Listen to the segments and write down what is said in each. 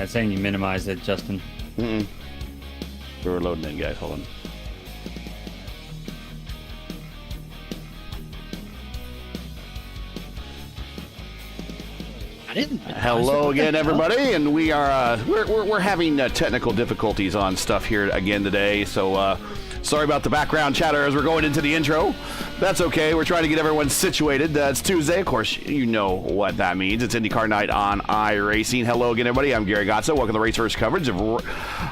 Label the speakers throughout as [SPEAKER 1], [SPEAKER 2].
[SPEAKER 1] Yeah, it's saying you minimized it, Justin.
[SPEAKER 2] We were loading in, guys. Hold on.
[SPEAKER 3] I didn't.
[SPEAKER 2] Hello again, everybody, and we are we're having technical difficulties on stuff here again today. So sorry about the background chatter as we're going into the intro. That's okay. We're trying to get everyone situated. It's Tuesday, of course. You know what that means. It's IndyCar night on iRacing. Hello again, everybody. I'm Gary Gotzo. Welcome to RACEWEAR's coverage of.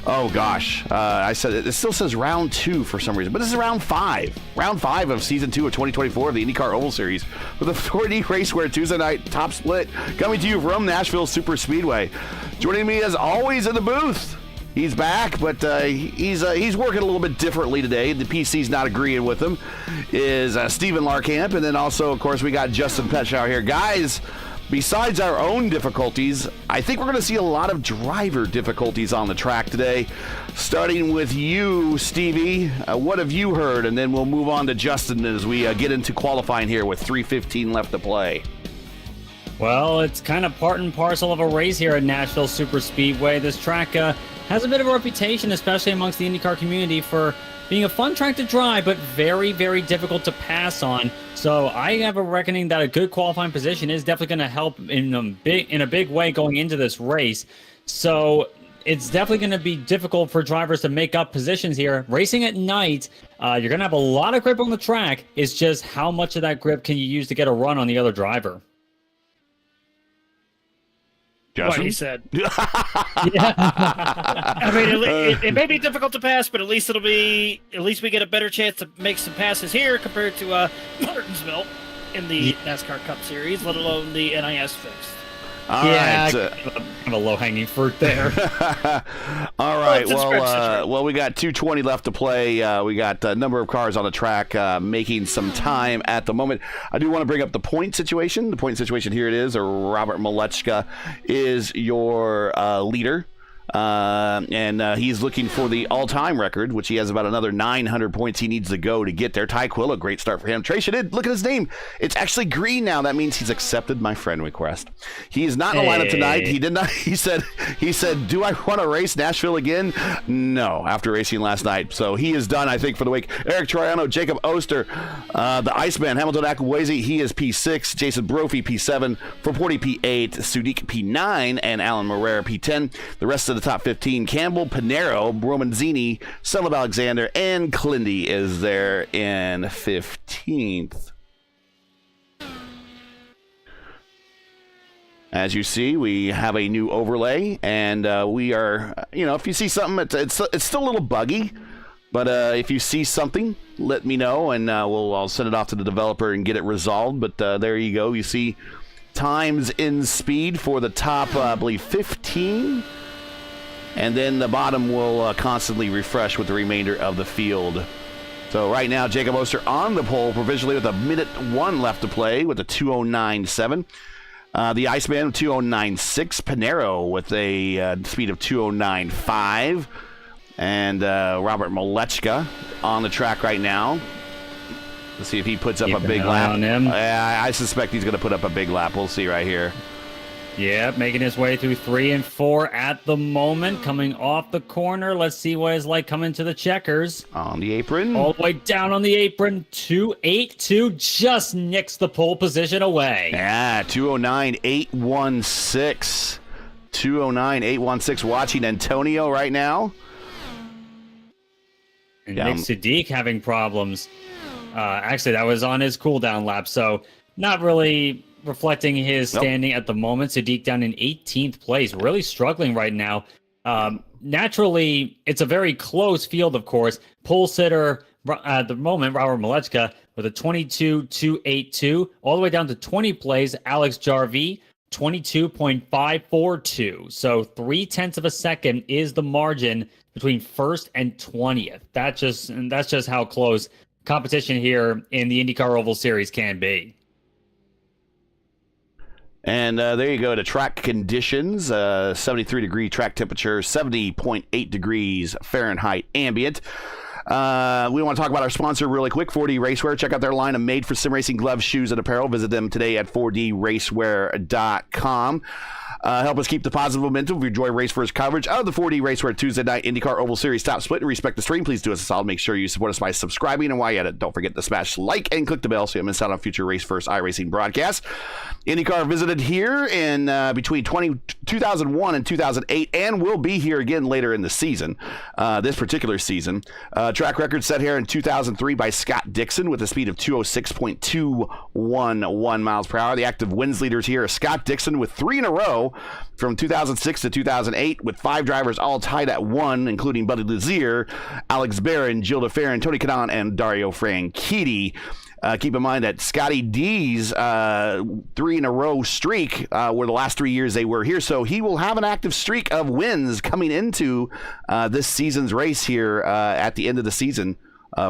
[SPEAKER 2] Oh gosh, I said it still says round 2 for some reason, but this is round 5. Round 5 of season 2 of 2024 of the IndyCar Oval Series with a 4D RACEWEAR Tuesday night top split coming to you from Nashville Super Speedway. Joining me as always in the booth. He's back, but he's working a little bit differently today. The PC's not agreeing with him. Is Stephen Larkamp, and then also, of course, we got Justin Petchow here. Guys, besides our own difficulties, I think we're going to see a lot of driver difficulties on the track today. Starting with you, Stevie, what have you heard? And then we'll move on to Justin as we get into qualifying here with 3:15 left to play.
[SPEAKER 1] Well, it's kind of part and parcel of a race here at Nashville Super Speedway. This track has a bit of a reputation, especially amongst the IndyCar community, for being a fun track to drive, but very, very difficult to pass on. So I have a reckoning that a good qualifying position is definitely going to help in a big way going into this race. So it's definitely going to be difficult for drivers to make up positions here. Racing at night, you're going to have a lot of grip on the track. It's just how much of that grip can you use to get a run on the other driver?
[SPEAKER 3] What he said.
[SPEAKER 1] Yeah.
[SPEAKER 3] I mean, it may be difficult to pass, but at least we get a better chance to make some passes here compared to Martinsville in the NASCAR Cup Series, let alone the NIS fixed.
[SPEAKER 2] All right.
[SPEAKER 1] Kind of a low-hanging fruit there.
[SPEAKER 2] All right. Well, we got 2:20 left to play. We got a number of cars on the track making some time at the moment. I do want to bring up the point situation. The point situation here it is. Robert Malechka is your leader. And he's looking for the all-time record, which he has about another 900 points he needs to go to get there. Ty Quilla, great start for him. Trey Shadid, look at his name. It's actually green now. That means he's accepted my friend request. He is not in the lineup tonight. He did not. He said, do I want to race Nashville again? No, after racing last night. So he is done, I think, for the week. Eric Troiano, Jacob Oster, the Iceman, Hamilton Akwezi, he is P6. Jason Brophy, P7. Forporti, P8. Sudik, P9. And Alan Moreira, P10. The rest of the top 15, Campbell, Pinero, Romanzini, Son of Alexander, and Clindy is there in 15th. As you see, we have a new overlay, and we are, if you see something, it's still a little buggy, but if you see something, let me know, and I'll send it off to the developer and get it resolved. But there you go. You see times in speed for the top, I believe, 15. And then the bottom will constantly refresh with the remainder of the field. So right now, Jacob Oster on the pole provisionally with a minute 1 left to play with a 2:09.7. The Iceman 2:09.6. Pinero with a speed of 2:09.5. And Robert Malechka on the track right now. Let's see if he puts up a big lap.
[SPEAKER 1] On him.
[SPEAKER 2] I suspect he's going to put up a big lap. We'll see right here.
[SPEAKER 1] Yeah, making his way through 3 and 4 at the moment. Coming off the corner. Let's see what it's like coming to the checkers.
[SPEAKER 2] On the apron.
[SPEAKER 1] All the way down on the apron. 2:82 just nicks the pole position away.
[SPEAKER 2] Yeah, 2:09.816. 2:09.816. Watching Antonio right now.
[SPEAKER 1] And Nick Sadiq having problems. Actually, that was on his cooldown lap, so not really reflecting his standing at the moment. Sadiq down in 18th place, really struggling right now. Naturally, it's a very close field, of course. Pole sitter at the moment, Robert Malechka, with a 22.282, all the way down to 20 plays, Alex Jarvie, 22.542. So 0.3 of a second is the margin between first and 20th. That's just how close competition here in the IndyCar Oval Series can be.
[SPEAKER 2] And there you go to track conditions. 73-degree track temperature, 70.8 degrees Fahrenheit ambient. We want to talk about our sponsor really quick, 4D Racewear. Check out their line of made for sim racing gloves, shoes, and apparel. Visit them today at 4dracewear.com. Help us keep the positive momentum. If you enjoy Race First coverage of the 4D Racewear Tuesday night IndyCar Oval Series top split and respect the stream, please do us a solid. Make sure you support us by subscribing. And while you're at it, don't forget to smash like and click the bell so you don't miss out on future Race First iRacing broadcasts. IndyCar visited here in between 2001 and 2008 and will be here again later in the season, this particular season. Track record set here in 2003 by Scott Dixon with a speed of 206.211 miles per hour. The active wins leaders here are Scott Dixon with 3 in a row from 2006 to 2008, with 5 drivers all tied at 1, including Buddy Lazier, Alex Barron, Gilles DeFerrin, Tony Kanaan, and Dario Franchitti. Keep in mind that Scotty D's 3 in a row streak were the last 3 years they were here, so he will have an active streak of wins coming into this season's race here at the end of the season.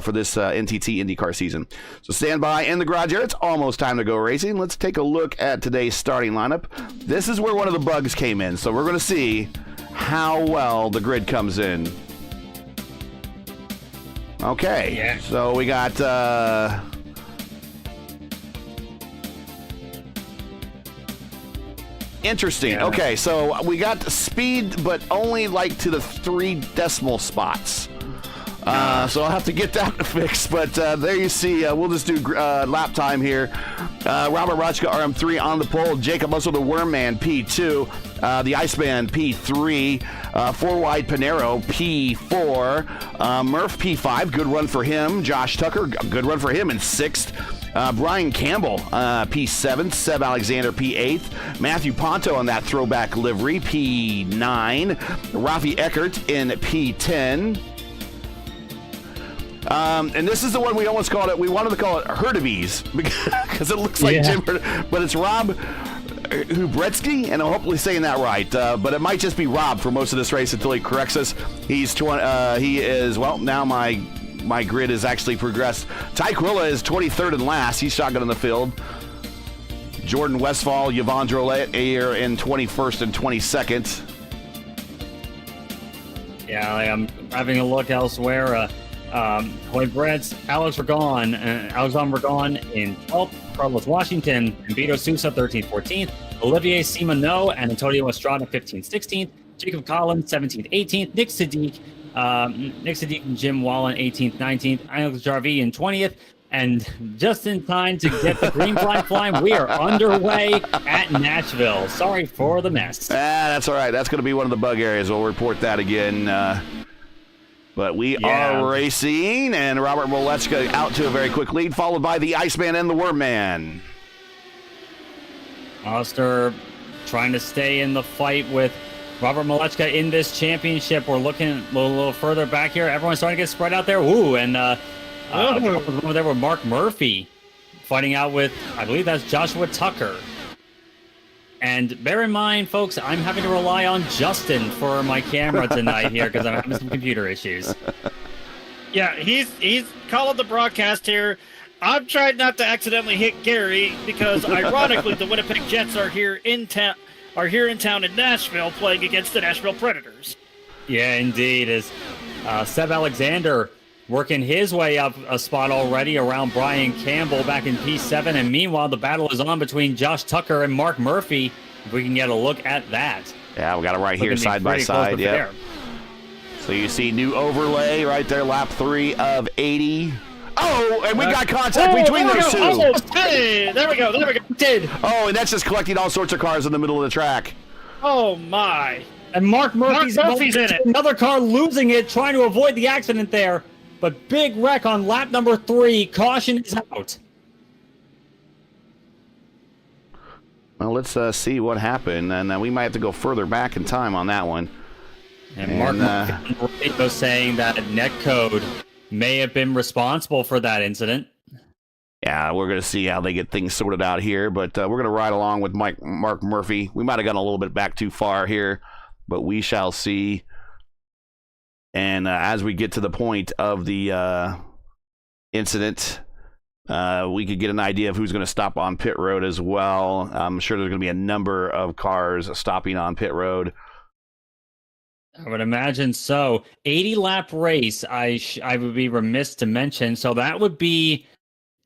[SPEAKER 2] For this NTT IndyCar season. So stand by in the garage here. It's almost time to go racing. Let's take a look at today's starting lineup. This is where one of the bugs came in, so we're going to see how well the grid comes in. Okay,
[SPEAKER 1] Yeah.
[SPEAKER 2] So we got interesting.
[SPEAKER 1] Yeah.
[SPEAKER 2] Okay, so we got speed, but only like to the 3 decimal spots. So I'll have to get that fixed, but there you see, we'll just do lap time here. Robert Rochka, RM3 on the pole. Jacob Muscle, the Wormman, P2. The Iceman, P3. 4-wide Pinero, P4. Murph, P5. Good run for him. Josh Tucker, good run for him in 6th. Brian Campbell, P7. Seb Alexander, P8. Matthew Ponto on that throwback livery, P9. Rafi Eckert in P10. And this is the one we almost called it. We wanted to call it Herdebees because it looks like Jim, but it's Rob Hubretsky, and I'm hopefully saying that right. But it might just be Rob for most of this race until he corrects us. He's 20. He is now my grid has actually progressed. Ty Quilla is 23rd and last. He's shotgun in the field. Jordan Westfall, Yvonne Drolet are in 21st and 22nd.
[SPEAKER 1] Yeah, I'm having a look elsewhere. Hoy Brett's Alexander Ragon in 12th, Carlos Washington and Vito Sousa 13th, 14th, Olivier Simoneau and Antonio Estrada 15th, 16th, Jacob Collins 17th, 18th, Nick Sadiq and Jim Wallen 18th, 19th, Alex Jarvie in 20th, and just in time to get the green flag flying, we are underway at Nashville. Sorry for the mess.
[SPEAKER 2] That's all right. That's going to be one of the bug areas. We'll report that again. But we are racing, and Robert Molechka out to a very quick lead, followed by the Iceman and the Wormman.
[SPEAKER 1] Oster trying to stay in the fight with Robert Molechka in this championship. We're looking a little further back here. Everyone's starting to get spread out there. Ooh, and over there with Mark Murphy fighting out with, I believe that's Joshua Tucker. And bear in mind, folks, I'm having to rely on Justin for my camera tonight here because I'm having some computer issues.
[SPEAKER 3] Yeah, he's calling the broadcast here. I'm trying not to accidentally hit Gary because, ironically, the Winnipeg Jets are here in town in Nashville playing against the Nashville Predators.
[SPEAKER 1] Yeah, indeed. As Seb Alexander working his way up a spot already around Brian Campbell back in P7. And meanwhile, the battle is on between Josh Tucker and Mark Murphy. If we can get a look at that.
[SPEAKER 2] Yeah, we got it right here, side by side. Yeah. So you see new overlay right there, lap 3 of 80. Oh, and we got contact between those two.
[SPEAKER 3] Hey, there we go.
[SPEAKER 1] Did.
[SPEAKER 2] Oh, and that's just collecting all sorts of cars in the middle of the track.
[SPEAKER 3] Oh, my.
[SPEAKER 1] And Mark Murphy's
[SPEAKER 3] in it.
[SPEAKER 1] Another car losing it, trying to avoid the accident there. But big wreck on lap number 3. Caution is out.
[SPEAKER 2] Well, let's see what happened. And we might have to go further back in time on that one.
[SPEAKER 1] And Mark Murphy was saying that Netcode may have been responsible for that incident.
[SPEAKER 2] Yeah, we're going to see how they get things sorted out here. But we're going to ride along with Mark Murphy. We might have gone a little bit back too far here, but we shall see. And as we get to the point of the incident, we could get an idea of who's going to stop on pit road as well. I'm sure there's going to be a number of cars stopping on pit road.
[SPEAKER 1] I would imagine so. 80-lap race, I would be remiss to mention. So that would be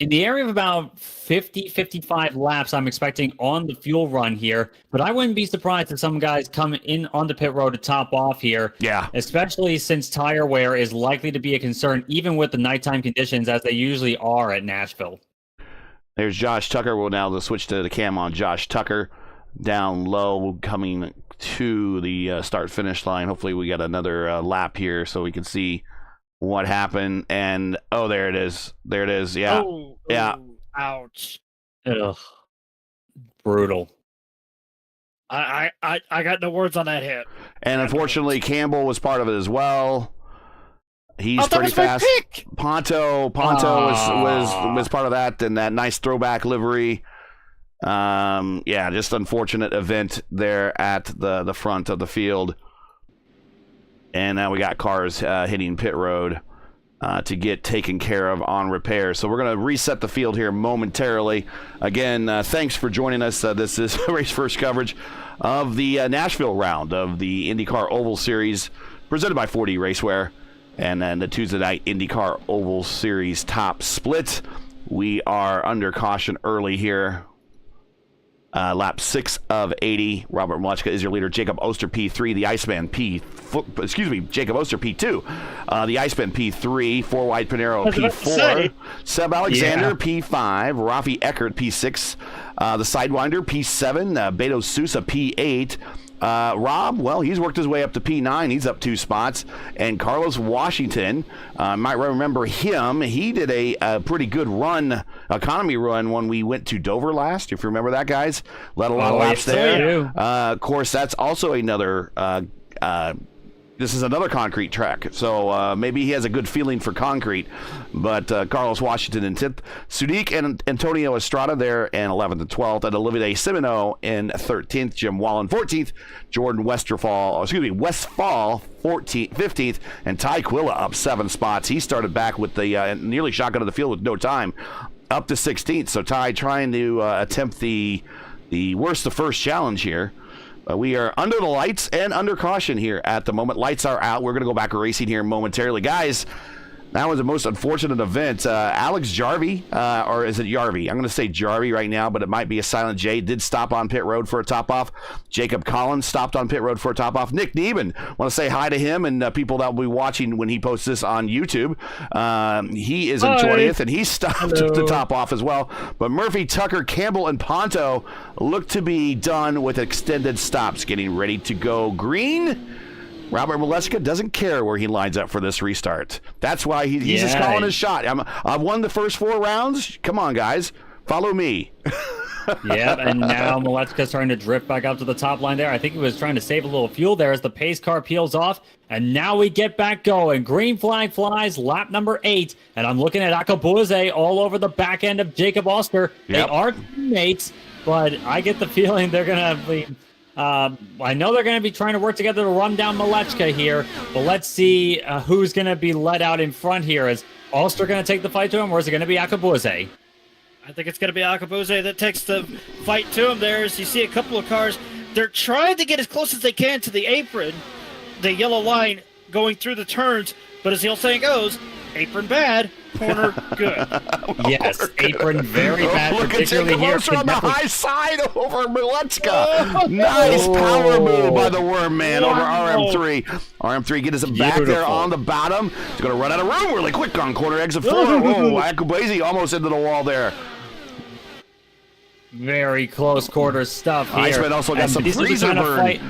[SPEAKER 1] in the area of about 50, 55 laps I'm expecting on the fuel run here. But I wouldn't be surprised if some guys come in on the pit road to top off here.
[SPEAKER 2] Yeah.
[SPEAKER 1] Especially since tire wear is likely to be a concern, even with the nighttime conditions, as they usually are at Nashville.
[SPEAKER 2] There's Josh Tucker. We'll now switch to the cam on Josh Tucker. Down low, coming to the start-finish line. Hopefully we get another lap here so we can see what happened. And, oh, there it is. There it is. Yeah.
[SPEAKER 3] Oh,
[SPEAKER 2] yeah.
[SPEAKER 3] oh, ouch.
[SPEAKER 1] Ugh. Brutal.
[SPEAKER 3] I got no words on that hit.
[SPEAKER 2] And unfortunately, Campbell was part of it as well. He's pretty fast. Ponto was part of that, and that nice throwback livery. Yeah, just unfortunate event there at the front of the field. And now we got cars hitting pit road to get taken care of on repair. So we're going to reset the field here momentarily. Again, thanks for joining us. This is race first coverage of the Nashville round of the IndyCar Oval Series presented by 4D RACEWEAR. And then the Tuesday night IndyCar Oval Series top split. We are under caution early here. Lap 6 of 80. Robert Malechka is your leader. Jacob Oster P3. The Iceman Jacob Oster P2. The Iceman P3. 4 Wide Pinero P4. Seb Alexander P5. Rafi Eckert P6. The Sidewinder P7. Beto Sousa P8. Rob, well, he's worked his way up to P9. He's up 2 spots. And Carlos Washington, might remember him. He did a pretty good run, economy run, when we went to Dover last, if you remember that, guys. Led a lot of laps there. Of course, that's also another this is another concrete track, so maybe he has a good feeling for concrete. But Carlos Washington in 10th, Sudik and Antonio Estrada there in 11th and 12th, and Olivier Semino in 13th, Jim Wallen 14th, Jordan Westfall 15th, and Ty Quilla up 7 spots. He started back with the nearly shotgun of the field with no time, up to 16th. So Ty trying to attempt the worst of first challenge here. We are under the lights and under caution here at the moment. Lights are out. We're going to go back to racing here momentarily. Guys, that was the most unfortunate event. Alex Jarvie, or is it Yarvie? I'm going to say Jarvie right now, but it might be a silent J, did stop on pit road for a top-off. Jacob Collins stopped on pit road for a top-off. Nick Neben, want to say hi to him and people that will be watching when he posts this on YouTube. He is in 20th, and he stopped to top off as well. But Murphy, Tucker, Campbell, and Ponto look to be done with extended stops, getting ready to go green. Robert Malechka doesn't care where he lines up for this restart. That's why he's just calling his shot. I've won the first 4 rounds. Come on, guys. Follow me.
[SPEAKER 1] Yeah, and now Malechka's trying to drift back up to the top line there. I think he was trying to save a little fuel there as the pace car peels off. And now we get back going. Green flag flies, lap number 8. And I'm looking at Akabuze all over the back end of Jacob Oster. Yep. They are teammates, but I get the feeling they're going to be... I know they're going to be trying to work together to run down Malechka here, but let's see who's going to be let out in front here. Is Oster going to take the fight to him, or is it going to be Akabuze?
[SPEAKER 3] I think it's going to be Akabuze that takes the fight to him there. As you see a couple of cars, they're trying to get as close as they can to the apron, the yellow line going through the turns, but as the old saying goes, apron bad, corner good.
[SPEAKER 1] Yes, apron very bad, particularly here.
[SPEAKER 2] Look at on the high side over Malechka. Nice power move by the Worm Man over RM3. RM3 get us back there on the bottom. He's going to run out of room really quick on corner exit 4. Whoa, Akabuze almost into the wall there.
[SPEAKER 1] Very close quarter stuff here.
[SPEAKER 2] Iceman also got some freezer burn.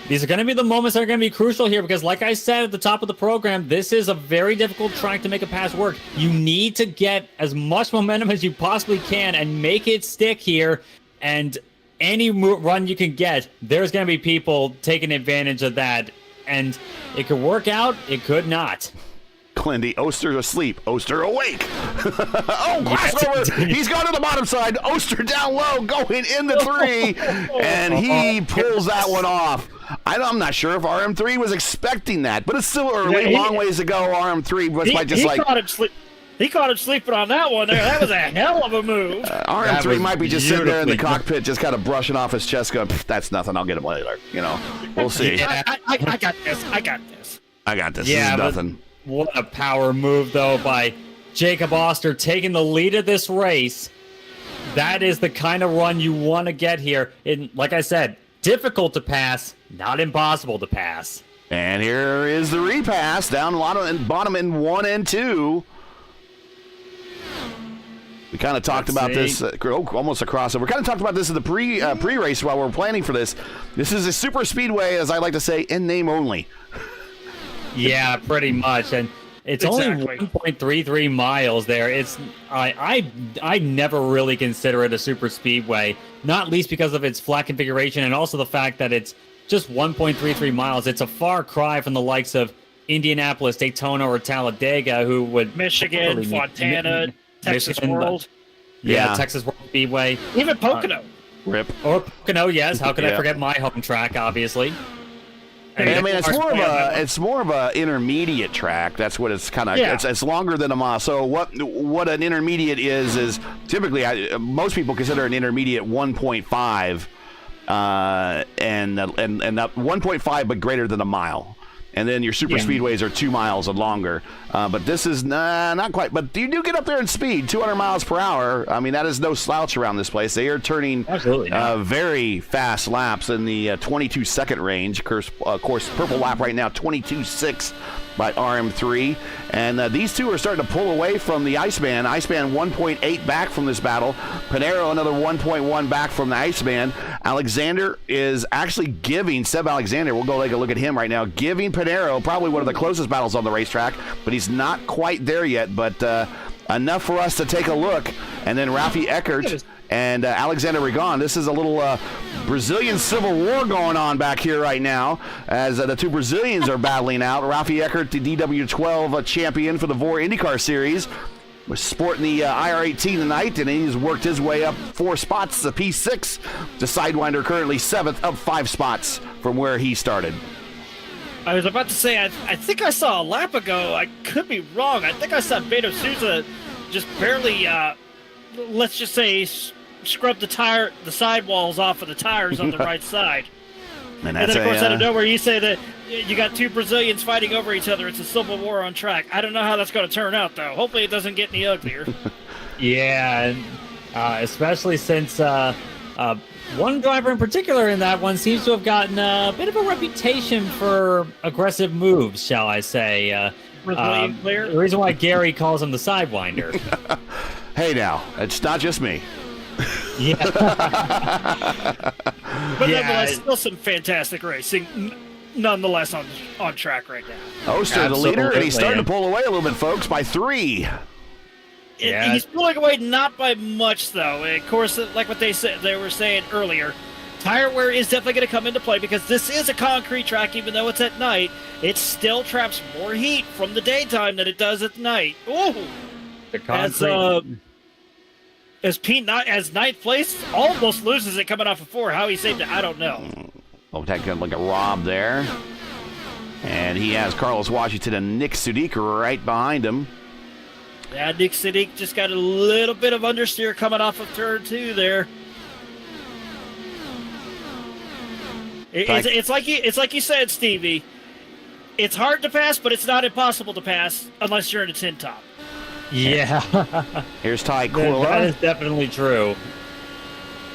[SPEAKER 1] These are going to be the moments that are going to be crucial here because, like I said at the top of the program, this is a very difficult track to make a pass work. You need to get as much momentum as you possibly can and make it stick here. And any run you can get, there's going to be people taking advantage of that. And it could work out, it could not.
[SPEAKER 2] Clindy, Oster asleep, Oster awake. Oh, crossover! He's gone to the bottom side. Oster down low, going into 3, and he pulls that one off. I'm not sure if RM3 was expecting that, but it's still early. Long ways to go. RM3 might just
[SPEAKER 3] he caught him He caught him sleeping on that one there. That was a hell of a move.
[SPEAKER 2] RM3 might be just sitting there in the
[SPEAKER 1] beautifully
[SPEAKER 2] cockpit, just kind of brushing off his chest, going, "That's nothing. I'll get him later." We'll see.
[SPEAKER 3] I got this. I got this.
[SPEAKER 2] I got this.
[SPEAKER 1] Yeah,
[SPEAKER 2] this is
[SPEAKER 1] but
[SPEAKER 2] nothing.
[SPEAKER 1] what a power move, though, by Jacob Oster taking the lead of this race. That is the kind of run you want to get here. Like I said, difficult to pass, not impossible to pass.
[SPEAKER 2] And here is the repass down bottom in 1 and 2. We kind of talked about this, almost a crossover. We kind of talked about this in the pre-race while we were planning for this. This is a super speedway, as I like to say, in name only.
[SPEAKER 1] Yeah, pretty much. And it's only 1.33 miles there. I never really consider it a super speedway, not least because of its flat configuration and also the fact that it's just 1.33 miles. It's a far cry from the likes of Indianapolis, Daytona, or Talladega, who would
[SPEAKER 3] Michigan, Fontana, Texas
[SPEAKER 1] Michigan,
[SPEAKER 3] World.
[SPEAKER 1] Yeah, Texas World Speedway.
[SPEAKER 3] Even Pocono.
[SPEAKER 2] Rip.
[SPEAKER 1] Or Pocono, yes. How could I forget my home track, obviously?
[SPEAKER 2] I mean, it's more of a intermediate track. That's what it's kind of.
[SPEAKER 3] Yeah.
[SPEAKER 2] It's longer than a mile. So what an intermediate is typically most people consider an intermediate 1.5, and 1.5 but greater than a mile. And then your super speedways are 2 miles and longer. But this is not quite. But you do get up there in speed, 200 miles per hour. I mean, that is no slouch around this place. They are turning very fast laps in the 22-second range. Of course, purple lap right now, 22.6 by RM3. And these two are starting to pull away from the Iceman. Iceman 1.8 back from this battle. Pinero another 1.1 back from the Iceman. Alexander is actually giving, Seb Alexander, we'll go take a look at him right now, giving Pinero probably one of the closest battles on the racetrack, but he's not quite there yet, but enough for us to take a look. And then Rafi Eckert and Alexander Rigon. This is a little Brazilian civil war going on back here right now as the two Brazilians are battling out. Rafi Eckert, the DW12 champion for the VOR IndyCar Series, was sporting the IR18 tonight, and he's worked his way up 4 spots, the P6 to Sidewinder, currently 7th, up 5 spots from where he started.
[SPEAKER 3] I was about to say, I think I saw a lap ago. I could be wrong. I think I saw Beto Souza just barely, let's just say, scrub the sidewalls off of the tires on the right side. And then, of course, out of nowhere, you say that you got 2 Brazilians fighting over each other. It's a civil war on track. I don't know how that's going to turn out, though. Hopefully it doesn't get any uglier.
[SPEAKER 1] Yeah, and especially since one driver in particular in that one seems to have gotten a bit of a reputation for aggressive moves, shall I say.
[SPEAKER 3] Brazilian player?
[SPEAKER 1] The reason why Gary calls him the Sidewinder.
[SPEAKER 2] Hey now, it's not just me.
[SPEAKER 1] Yeah.
[SPEAKER 3] But nonetheless, still some fantastic racing, nonetheless, on track right now.
[SPEAKER 2] Oster, the leader, and he's starting to pull away a little bit, folks, by 3.
[SPEAKER 3] He's pulling away not by much, though. And of course, like what they were saying earlier, tire wear is definitely going to come into play because this is a concrete track. Even though it's at night, it still traps more heat from the daytime than it does at night. Ooh,
[SPEAKER 1] the concrete.
[SPEAKER 3] As ninth place almost loses it coming off of 4. How he saved it, I don't know.
[SPEAKER 2] Oh, take a look at Rob there. And he has Carlos Washington and Nick Sudik right behind him.
[SPEAKER 3] Yeah, Nick Sudik just got a little bit of understeer coming off of turn 2 there. It's like you said, Stevie. It's hard to pass, but it's not impossible to pass unless you're in a tin top.
[SPEAKER 1] Yeah.
[SPEAKER 2] Here's Ty Quilla.
[SPEAKER 1] That is definitely true.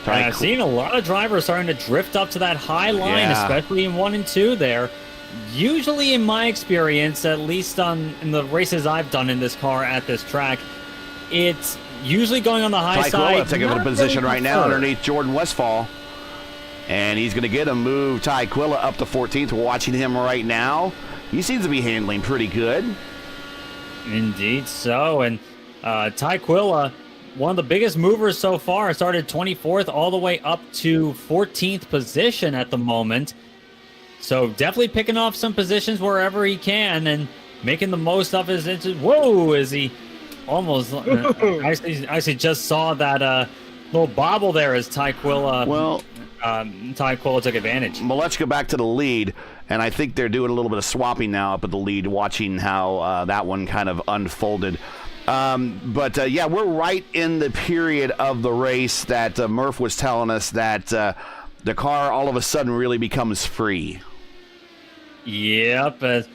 [SPEAKER 1] I've seen a lot of drivers starting to drift up to that high line, especially in 1 and 2 there. Usually, in my experience, at least in the races I've done in this car at this track, it's usually going on the high
[SPEAKER 2] Ty
[SPEAKER 1] side.
[SPEAKER 2] Quilla taking a position right now underneath Jordan Westfall. And he's going to get him move Ty Quilla up to 14th. We're watching him right now. He seems to be handling pretty good.
[SPEAKER 1] Indeed so. And Ty Quilla, one of the biggest movers so far, started 24th all the way up to 14th position at the moment. So definitely picking off some positions wherever he can and making the most of his... Whoa, is he almost... I actually just saw that little bobble there as Ty Quilla... Ty Quilla took advantage.
[SPEAKER 2] Well, let's go back to the lead, and I think they're doing a little bit of swapping now up at the lead, watching how that one kind of unfolded. But we're right in the period of the race that Murph was telling us that the car all of a sudden really becomes free.
[SPEAKER 1] Yep.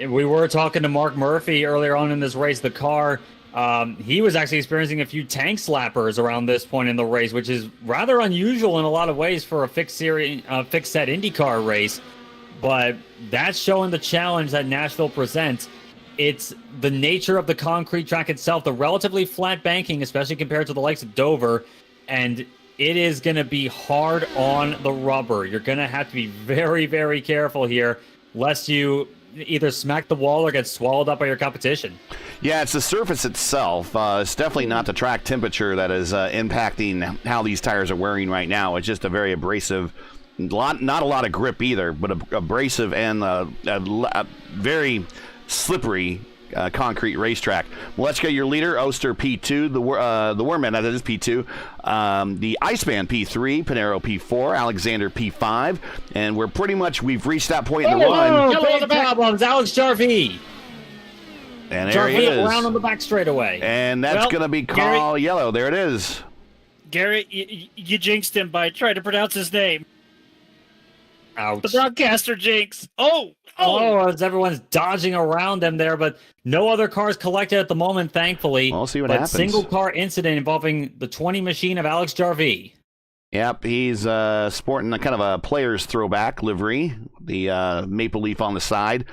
[SPEAKER 1] We were talking to Mark Murphy earlier on in this race. The car, he was actually experiencing a few tank slappers around this point in the race, which is rather unusual in a lot of ways for a fixed set IndyCar race. But that's showing the challenge that Nashville presents. It's the nature of the concrete track itself, the relatively flat banking, especially compared to the likes of Dover, and it is going to be hard on the rubber. You're going to have to be very, very careful here, lest you either smack the wall or get swallowed up by your competition.
[SPEAKER 2] Yeah, it's the surface itself. It's definitely not the track temperature that is impacting how these tires are wearing right now. It's just a very abrasive, not a lot of grip either, but abrasive and a very slippery concrete racetrack. Well, let's get your leader, Oster P2, the Wormman, that is P2, the Iceman P3, Pinero P4, Alexander P5, and we've reached that point in the run.
[SPEAKER 1] Big problems, Alex Jarvie.
[SPEAKER 2] And there he is.
[SPEAKER 1] Around on the back straightaway.
[SPEAKER 2] And that's going to be called yellow. There it is.
[SPEAKER 3] Gary, you jinxed him by trying to pronounce his name.
[SPEAKER 1] Ouch.
[SPEAKER 3] The broadcaster jinx. Oh,
[SPEAKER 1] as everyone's dodging around them there, but no other cars collected at the moment, thankfully.
[SPEAKER 2] We'll see what
[SPEAKER 1] but
[SPEAKER 2] happens.
[SPEAKER 1] Single car incident involving the 20 machine of Alex Jarvie.
[SPEAKER 2] Yep, he's sporting a kind of a player's throwback livery, the maple leaf on the side.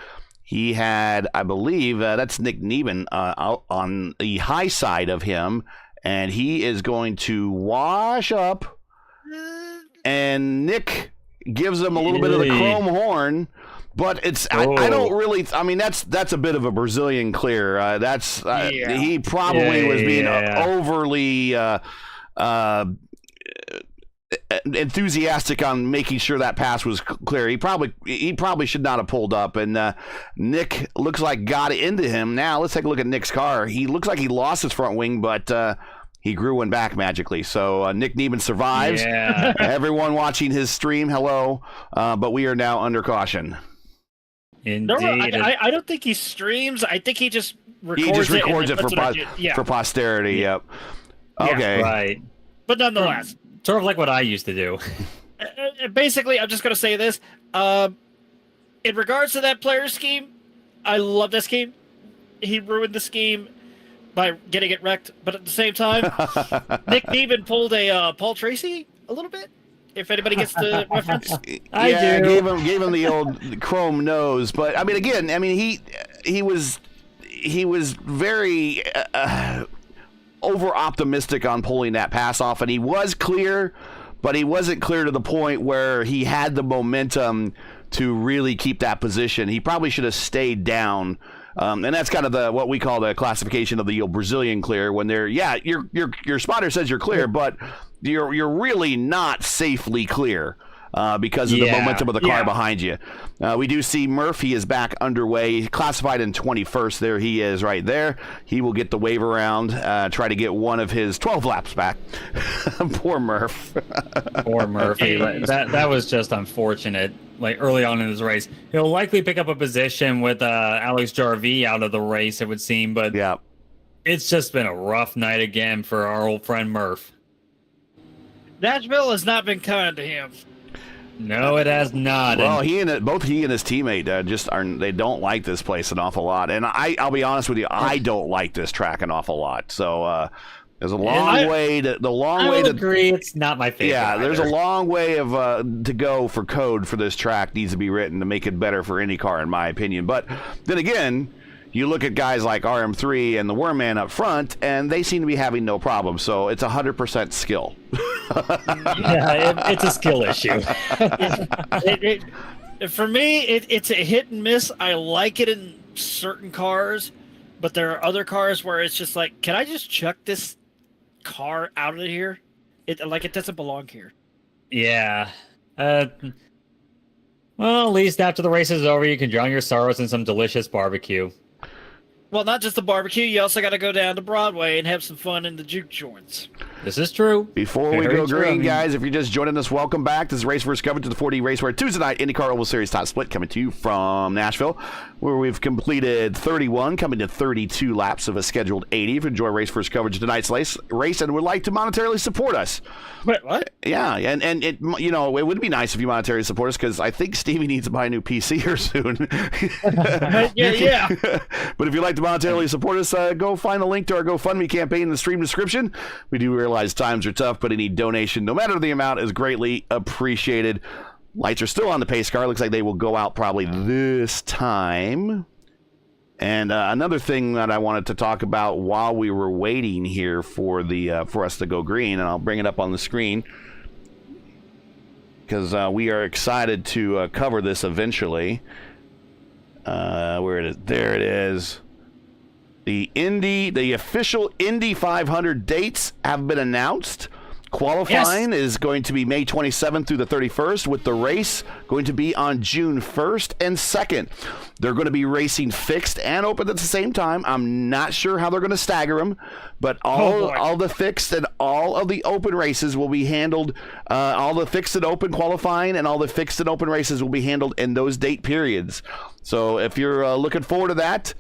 [SPEAKER 2] He had, I believe, that's Nick Neben out on the high side of him, and he is going to wash up, and Nick gives him a little bit of the chrome horn, but it's I don't really. I mean, that's a bit of a Brazilian clear. He probably was being overly enthusiastic on making sure that pass was clear. He probably should not have pulled up, and Nick looks like got into him. Now let's take a look at Nick's car. He looks like he lost his front wing, but he grew one back magically. So Nick Neben survives.
[SPEAKER 1] Yeah.
[SPEAKER 2] Everyone watching his stream, hello. But we are now under caution.
[SPEAKER 1] Indeed.
[SPEAKER 3] No, I don't think he streams. I think he just records it.
[SPEAKER 2] He just records it for posterity. Yep. Okay.
[SPEAKER 1] Yeah, right.
[SPEAKER 3] But nonetheless.
[SPEAKER 1] Sort of like what I used to do.
[SPEAKER 3] Basically, I'm just going to say this. In regards to that player scheme, I love that scheme. He ruined the scheme by getting it wrecked. But at the same time, Nick Neben pulled a Paul Tracy a little bit. If anybody gets the reference.
[SPEAKER 1] I do.
[SPEAKER 2] Gave him the old chrome nose. But, I mean, again, he was very over-optimistic on pulling that pass off, and he was clear, but he wasn't clear to the point where he had the momentum to really keep that position. He probably should have stayed down, and that's kind of what we call the classification of the Brazilian clear, when your spotter says you're clear, but you're really not safely clear. Because of the momentum of the car behind you. We do see Murphy is back underway, classified in 21st. There he is right there. He will get the wave around, try to get one of his 12 laps back. Poor Murph.
[SPEAKER 1] Poor Murphy. That was just unfortunate. Like early on in his race, he'll likely pick up a position with Alex Jarvie out of the race, it would seem. But it's just been a rough night again for our old friend Murph.
[SPEAKER 3] Nashville has not been kind to him.
[SPEAKER 1] No, it has not.
[SPEAKER 2] Well, both he and his teammate they don't like this place an awful lot. And I'll be honest with you, I don't like this track an awful lot. So there's a long way to
[SPEAKER 1] agree. It's not my favorite.
[SPEAKER 2] Yeah, there's
[SPEAKER 1] either.
[SPEAKER 2] a long way to go for code for this track needs to be written to make it better for IndyCar, in my opinion. But then again, you look at guys like RM3 and the Wormman up front, and they seem to be having no problem. So it's 100% skill.
[SPEAKER 1] It's a skill issue.
[SPEAKER 3] For me, it's a hit and miss. I like it in certain cars, but there are other cars where it's just like, can I just chuck this car out of here? It doesn't belong here.
[SPEAKER 1] Yeah. Well, at least after the race is over, you can drown your sorrows in some delicious barbecue.
[SPEAKER 3] Well, not just the barbecue. You also got to go down to Broadway and have some fun in the juke joints.
[SPEAKER 1] This is true.
[SPEAKER 2] Before we go green, guys, if you're just joining us, welcome back. This is Race First coverage of the 4D RACEWEAR Tuesday night IndyCar Oval Series top split coming to you from Nashville, where we've completed 31, coming to 32 laps of a scheduled 80. If you enjoy Race First coverage of tonight's race and would like to monetarily support us.
[SPEAKER 3] Wait, what?
[SPEAKER 2] Yeah, and it, you know, it would be nice if you monetarily support us, because I think Stevie needs to buy a new PC here soon.
[SPEAKER 3] yeah.
[SPEAKER 2] But if you'd like to monetarily support us, go find the link to our GoFundMe campaign in the stream description. We do realize times are tough, but any donation, no matter the amount, is greatly appreciated. Lights are still on the pace car. Looks like they will go out probably this time. And another thing that I wanted to talk about while we were waiting here for the for us to go green, and I'll bring it up on the screen, because we are excited to cover this eventually. Where it is? There it is. The official Indy 500 dates have been announced. Qualifying is going to be May 27th through the 31st, with the race going to be on June 1st and 2nd. They're going to be racing fixed and open at the same time. I'm not sure how they're going to stagger them, but all the fixed and all of the open races will be handled. All the fixed and open qualifying and all the fixed and open races will be handled in those date periods. So if you're looking forward to that,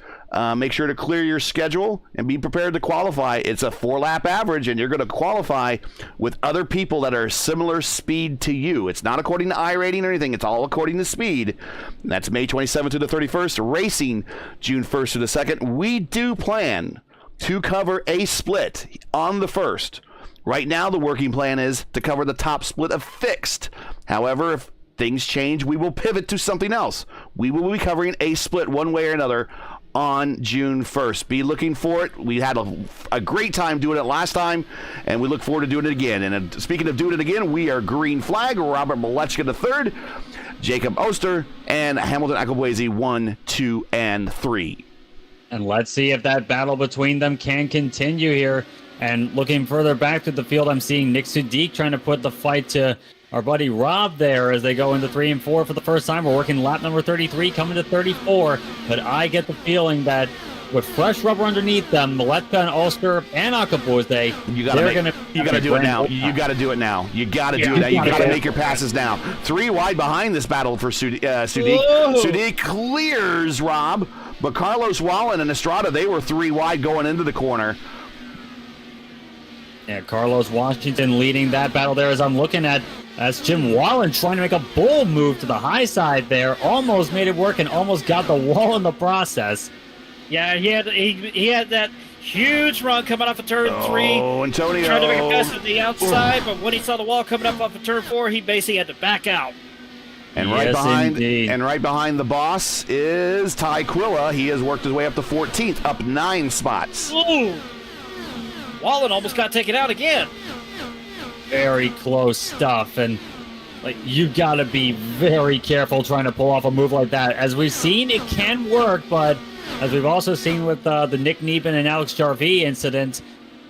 [SPEAKER 2] make sure to clear your schedule and be prepared to qualify. It's a 4-lap average, and you're going to qualify with other people that are similar speed to you. It's not according to iRating or anything. It's all according to speed. And that's May 27th to the 31st, racing June 1st to the 2nd. We do plan to cover a split on the 1st. Right now, the working plan is to cover the top split of fixed. However, if things change, we will pivot to something else. We will be covering a split one way or another on June 1st. Be looking for it. We had a great time doing it last time, and we look forward to doing it again. And speaking of doing it again, we are green flag, Robert Malechka III, Jacob Oster, and Hamilton Eccleboise 1, 2, and 3.
[SPEAKER 1] And let's see if that battle between them can continue here. And looking further back to the field, I'm seeing Nick Sudik trying to put the fight to our buddy Rob there as they go into 3 and 4 for the first time. We're working lap number 33, coming to 34. But I get the feeling that with fresh rubber underneath them, Malechka and Ulster and Eccleboise,
[SPEAKER 2] you got to do it now. You got to do it now. You got to do it now. You got to make your passes now. 3 wide behind this battle for Sudik. Sudik clears Rob, but Carlos Wallen and Estrada, they were 3 wide going into the corner.
[SPEAKER 1] Yeah, Carlos Washington leading that battle there as I'm looking at. That's Jim Wallen trying to make a bull move to the high side there. Almost made it work and almost got the wall in the process.
[SPEAKER 3] Yeah, he had that huge run coming off of turn 3.
[SPEAKER 2] Oh, Antonio.
[SPEAKER 3] Trying to make a pass to the outside, but when he saw the wall coming up off of turn 4, he basically had to back out.
[SPEAKER 2] And right behind the boss is Ty Quilla. He has worked his way up to 14th, up 9 spots.
[SPEAKER 3] Ooh. Wallen almost got taken out again.
[SPEAKER 1] Very close stuff, and you got to be very careful trying to pull off a move like that. As we've seen, it can work, but as we've also seen with the Nick Neben and Alex Jarvie incident,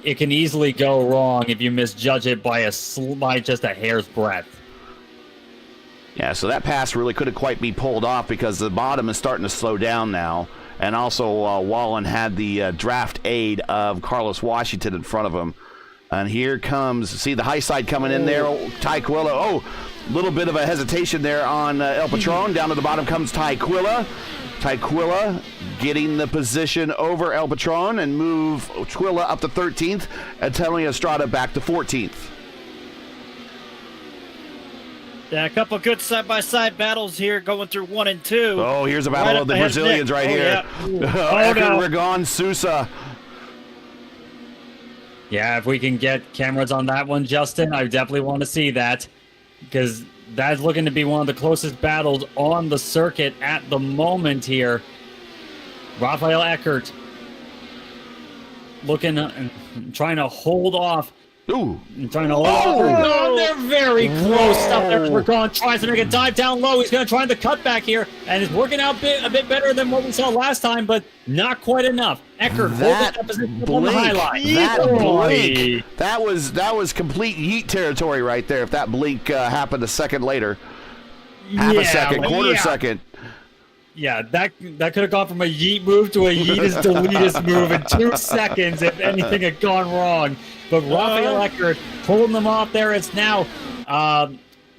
[SPEAKER 1] it can easily go wrong if you misjudge it by just a hair's breadth.
[SPEAKER 2] Yeah, so that pass really couldn't quite be pulled off because the bottom is starting to slow down now. And also, Wallen had the draft aid of Carlos Washington in front of him. And here comes, see the high side coming in there, Ty Quilla. Oh, a little bit of a hesitation there on El Patron. Down to the bottom comes Ty Quilla. Ty Quilla getting the position over El Patron and move Quilla up to 13th, and Antonio Estrada back to 14th.
[SPEAKER 3] Yeah, a couple of good side-by-side battles here going through 1 and 2.
[SPEAKER 2] Oh, here's a battle of the Brazilians right here.
[SPEAKER 3] Yeah.
[SPEAKER 2] Ekin Sousa.
[SPEAKER 1] Yeah, if we can get cameras on that one, Justin, I definitely want to see that, because that's looking to be one of the closest battles on the circuit at the moment here. Rafael Eckert trying to hold off.
[SPEAKER 2] Ooh.
[SPEAKER 1] Trying to hold off. No, they're very close stuff there. Vergon tries to make a dive down low. He's going to try the cutback here, and it's working out a bit better than what we saw last time, but not quite enough. Eckert
[SPEAKER 2] that
[SPEAKER 1] position on the highlight.
[SPEAKER 2] That was complete yeet territory right there. If that blink happened a second later, half a second, quarter second.
[SPEAKER 1] Yeah, that could have gone from a yeet move to a yeetus deletus move in 2 seconds if anything had gone wrong. But Rafael Eckert pulling them off there. It's now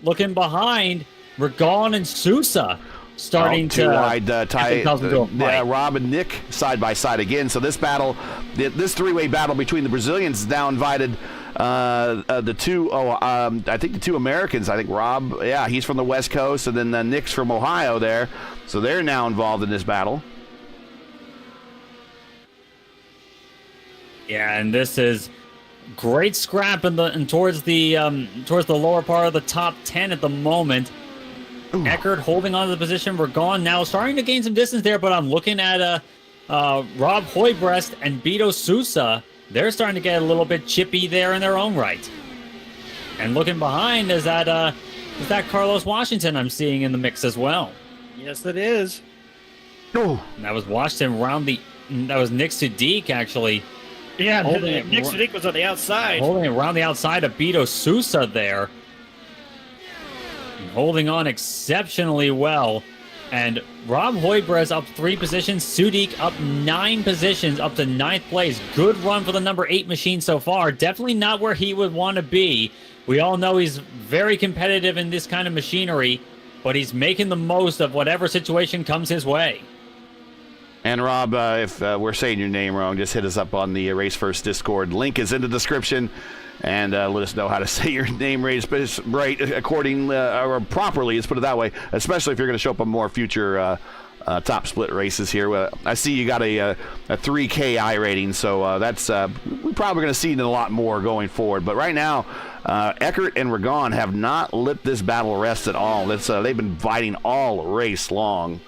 [SPEAKER 1] looking behind. Regon and Sousa starting to
[SPEAKER 2] wide tie.
[SPEAKER 1] Right.
[SPEAKER 2] Rob and Nick side by side again. So this battle, this three-way battle between the Brazilians is now invited. The two, I think the two Americans. I think Rob, he's from the West Coast, and then Nick's from Ohio there. So they're now involved in this battle.
[SPEAKER 1] Yeah, and this is great scrap towards the lower part of the top 10 at the moment. Ooh. Eckert holding on to the position. Regon now starting to gain some distance there, but I'm looking at Rob Hoybreast and Beto Sousa. They're starting to get a little bit chippy there in their own right. And looking behind is that Carlos Washington I'm seeing in the mix as well.
[SPEAKER 3] Yes, it is.
[SPEAKER 2] Oh,
[SPEAKER 1] that was Washington that was Nick Sadiq actually.
[SPEAKER 3] Yeah, Nick Sadiq was on the outside.
[SPEAKER 1] Holding it around the outside of Beto Sousa there. And holding on exceptionally well. And Rob Hoybreast up 3 positions. Sadiq up 9 positions, up to 9th place. Good run for the number 8 machine so far. Definitely not where he would want to be. We all know he's very competitive in this kind of machinery, but he's making the most of whatever situation comes his way.
[SPEAKER 2] And Rob, if we're saying your name wrong, just hit us up on the Race First Discord. Link is in the description, and let us know how to say your name right according or properly. Let's put it that way. Especially if you're going to show up on more future top split races here. I see you got a 3K I rating, so that's we're probably going to see it a lot more going forward. But right now, Eckert and Regon have not let this battle rest at all. They've been fighting all race long.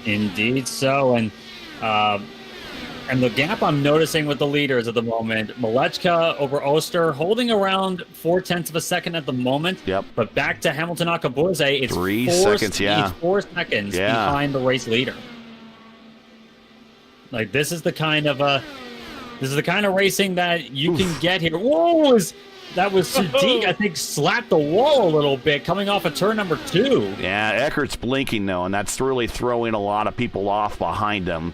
[SPEAKER 1] Indeed so, and the gap I'm noticing with the leaders at the moment, Malechka over Oster holding around 0.4 of a second at the moment.
[SPEAKER 2] Yep.
[SPEAKER 1] But back to Hamilton Akabuze, it's
[SPEAKER 2] 3 seconds,
[SPEAKER 1] 4 seconds behind the race leader. Like this is the kind of racing that you can get here. Whoa! That was Sadiq, I think, slapped the wall a little bit coming off of turn number 2.
[SPEAKER 2] Yeah, Eckert's blinking, though, and that's really throwing a lot of people off behind him.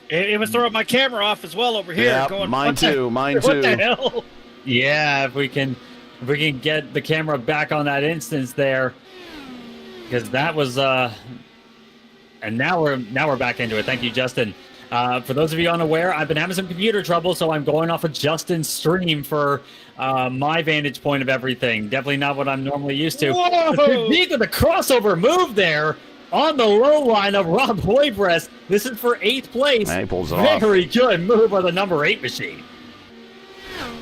[SPEAKER 3] It was throwing my camera off as well over here.
[SPEAKER 2] Yeah, mine too.
[SPEAKER 3] What the hell?
[SPEAKER 1] Yeah, if we can get the camera back on that instance there, because that was and now we're back into it. Thank you, Justin. For those of you unaware, I've been having some computer trouble, so I'm going off of Justin's stream for my vantage point of everything. Definitely not what I'm normally used to. Sadiq with the crossover move there on the low line of Rob Hoybreast. This is for 8th place.
[SPEAKER 2] And he pulls it off.
[SPEAKER 1] Very good move by the number 8 machine.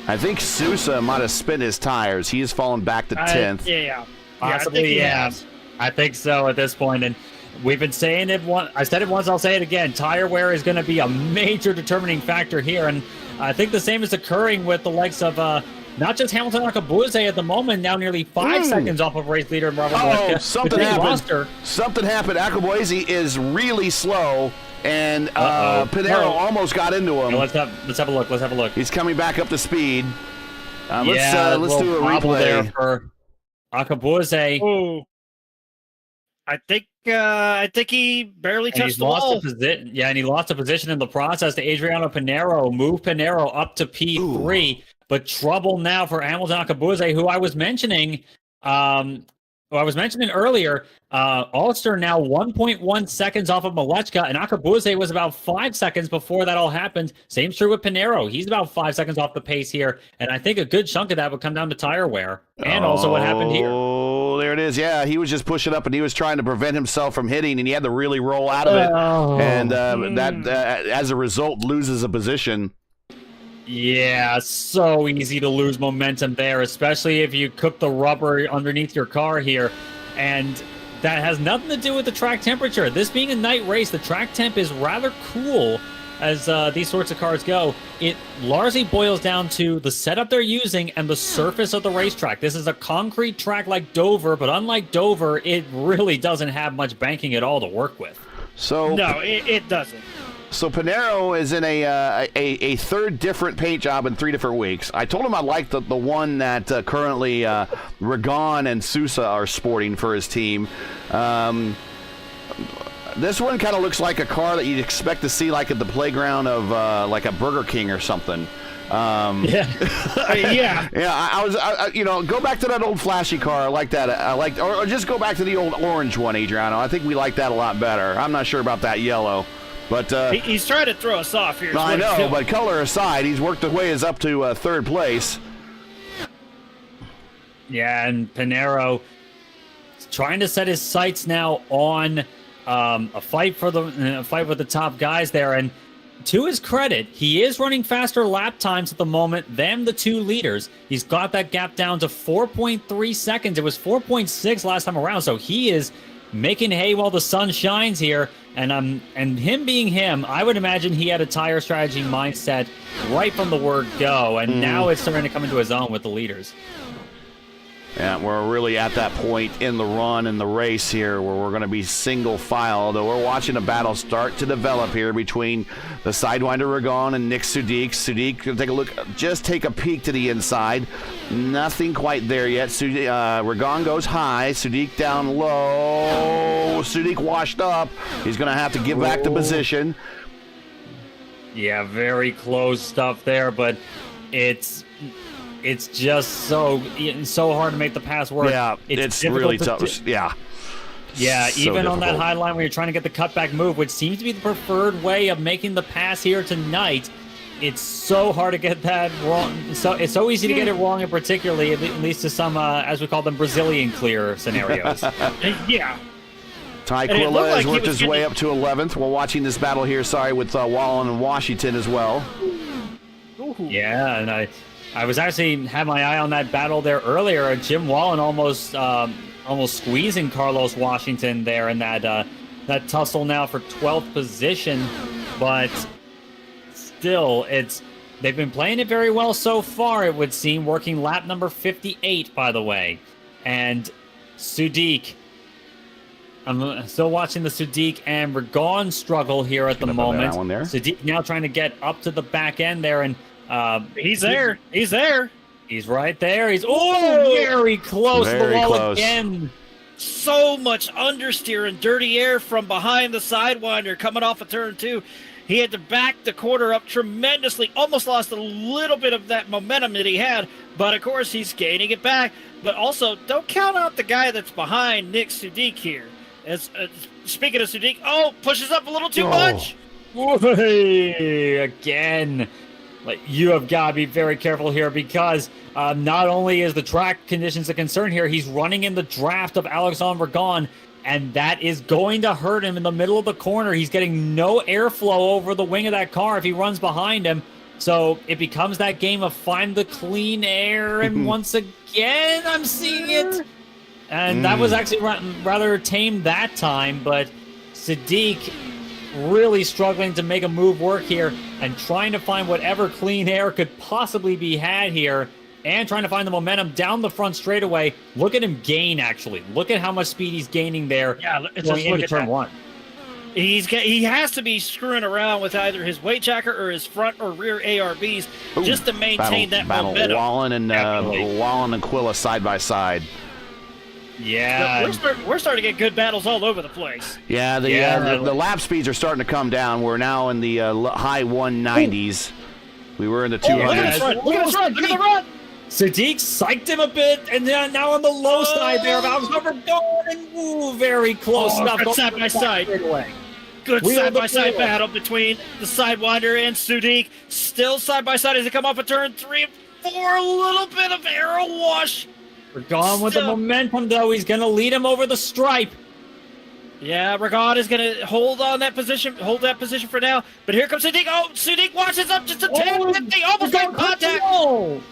[SPEAKER 2] I think Sousa might have spent his tires. He has fallen back to 10th.
[SPEAKER 3] Yeah.
[SPEAKER 1] Possibly, yeah. I think so at this point. And we've been saying it once. I said it once, I'll say it again. Tire wear is going to be a major determining factor here. And I think the same is occurring with the likes of not just Hamilton Akabuze at the moment, now nearly 5 seconds off of race leader Robert Malechka.
[SPEAKER 2] Something happened. Something happened. Akabuze is really slow, and Pinero almost got into him.
[SPEAKER 1] Let's have a look. Let's have a look.
[SPEAKER 2] He's coming back up to speed. Let's do a replay
[SPEAKER 1] there for Akabuze.
[SPEAKER 3] Oh, I think he barely touched the wall.
[SPEAKER 1] And he lost a position in the process to Adriano Pinero. Move Pinero up to P3. Ooh. But trouble now for Hamilton Akabuze, who I was mentioning. Earlier. Ulster now 1.1 seconds off of Malechka, and Akabuze was about 5 seconds before that all happened. Same true with Pinero. He's about 5 seconds off the pace here, and I think a good chunk of that would come down to tire wear, and also what happened here.
[SPEAKER 2] Oh, there it is. Yeah, he was just pushing up, and he was trying to prevent himself from hitting, and he had to really roll out of it, and as a result, loses a position.
[SPEAKER 1] Yeah, so easy to lose momentum there, especially if you cook the rubber underneath your car here. And that has nothing to do with the track temperature. This being a night race, the track temp is rather cool as these sorts of cars go. It largely boils down to the setup they're using and the surface of the racetrack. This is a concrete track like Dover, but unlike Dover, it really doesn't have much banking at all to work with.
[SPEAKER 3] No, it doesn't.
[SPEAKER 2] So Pinero is in a third different paint job in 3 different weeks. I told him I liked the one that currently Regon and Sousa are sporting for his team. This one kind of looks like a car that you'd expect to see like at the playground of like a Burger King or something.
[SPEAKER 3] Yeah.
[SPEAKER 2] Yeah. Go back to that old flashy car. I like that. Or just go back to the old orange one, Adriano. I think we like that a lot better. I'm not sure about that yellow, but
[SPEAKER 3] he's trying to throw us off here.
[SPEAKER 2] I know, but color aside, he's worked his way up to third place.
[SPEAKER 1] Yeah, and Pinero trying to set his sights now on a fight with the top guys there, and to his credit, he is running faster lap times at the moment than the two leaders. He's got that gap down to 4.3 seconds. It was 4.6 last time around, so he is making hay while the sun shines here. And him being him, I would imagine he had a tire strategy mindset right from the word go, and now it's starting to come into his own with the leaders.
[SPEAKER 2] Yeah, we're really at that point in the run and the race here where we're going to be single file, although we're watching a battle start to develop here between the Sidewinder Ragon and Nick Sudik. Sudik, take a look, just take a peek to the inside. Nothing quite there yet. Ragon goes high, Sudik down low. Sudik washed up. He's going to have to give back the position.
[SPEAKER 1] Yeah, very close stuff there, but it's just so hard to make the pass work.
[SPEAKER 2] Yeah, it's really tough. Yeah.
[SPEAKER 1] Yeah,
[SPEAKER 2] so
[SPEAKER 1] even on that
[SPEAKER 2] difficult.
[SPEAKER 1] high line where you're trying to get the cutback move, which seems to be the preferred way of making the pass here tonight, it's so hard to get that wrong. So it's so easy to get it wrong, and particularly at least to some, as we call them, Brazilian clear scenarios.
[SPEAKER 3] Yeah.
[SPEAKER 2] Ty Quilla has worked his way up to 11th. We're watching this battle here, with Wallen and Washington as well.
[SPEAKER 1] Yeah, and I was actually had my eye on that battle there earlier. Jim Wallen almost squeezing Carlos Washington there in that tussle now for 12th position, but still they've been playing it very well so far, it would seem, working lap number 58, by the way. And Sudik, I'm still watching the Sudik and Ragon struggle here at the moment. Sudik now trying to get up to the back end there, and
[SPEAKER 3] he's there. He's
[SPEAKER 1] right there. He's very close to the wall again.
[SPEAKER 3] So much understeer and dirty air from behind the Sidewinder coming off of turn 2. He had to back the quarter up tremendously. Almost lost a little bit of that momentum that he had, but of course he's gaining it back. But also, don't count out the guy that's behind Nick Sudik here. As speaking of Sudik, pushes up a little too much.
[SPEAKER 1] Again. You have got to be very careful here, because not only is the track conditions a concern here, he's running in the draft of Alexandre Ragon, and that is going to hurt him in the middle of the corner. He's getting no airflow over the wing of that car if he runs behind him. So it becomes that game of find the clean air, and once again, I'm seeing it. And that was actually rather tame that time, but Sadiq really struggling to make a move work here and trying to find whatever clean air could possibly be had here, and trying to find the momentum down the front straightaway. Look at him gain, actually. Look at how much speed he's gaining there.
[SPEAKER 3] Yeah,
[SPEAKER 1] going into turn 1.
[SPEAKER 3] He has to be screwing around with either his weight jacker or his front or rear ARBs just to maintain that momentum.
[SPEAKER 2] Wallen and Quilla side by side.
[SPEAKER 1] Yeah,
[SPEAKER 3] we're starting to get good battles all over the place.
[SPEAKER 2] Yeah, the lap speeds are starting to come down. We're now in the high 190s. We were in the 200s.
[SPEAKER 3] Look at this run! Look at the run!
[SPEAKER 1] Sadiq psyched him a bit, and now on the low side there. Alexandre going and very close enough.
[SPEAKER 3] Good side by side. Good side by side battle between the Sidewinder and Sudik. Still side by side as they come off of turn 3 and 4. A little bit of arrow wash.
[SPEAKER 1] Ragon with the momentum, though. He's going to lead him over the stripe.
[SPEAKER 3] Yeah, Ragon is going to hold that position for now. But here comes Sadiq. Sadiq washes up just a tad. They almost got contact.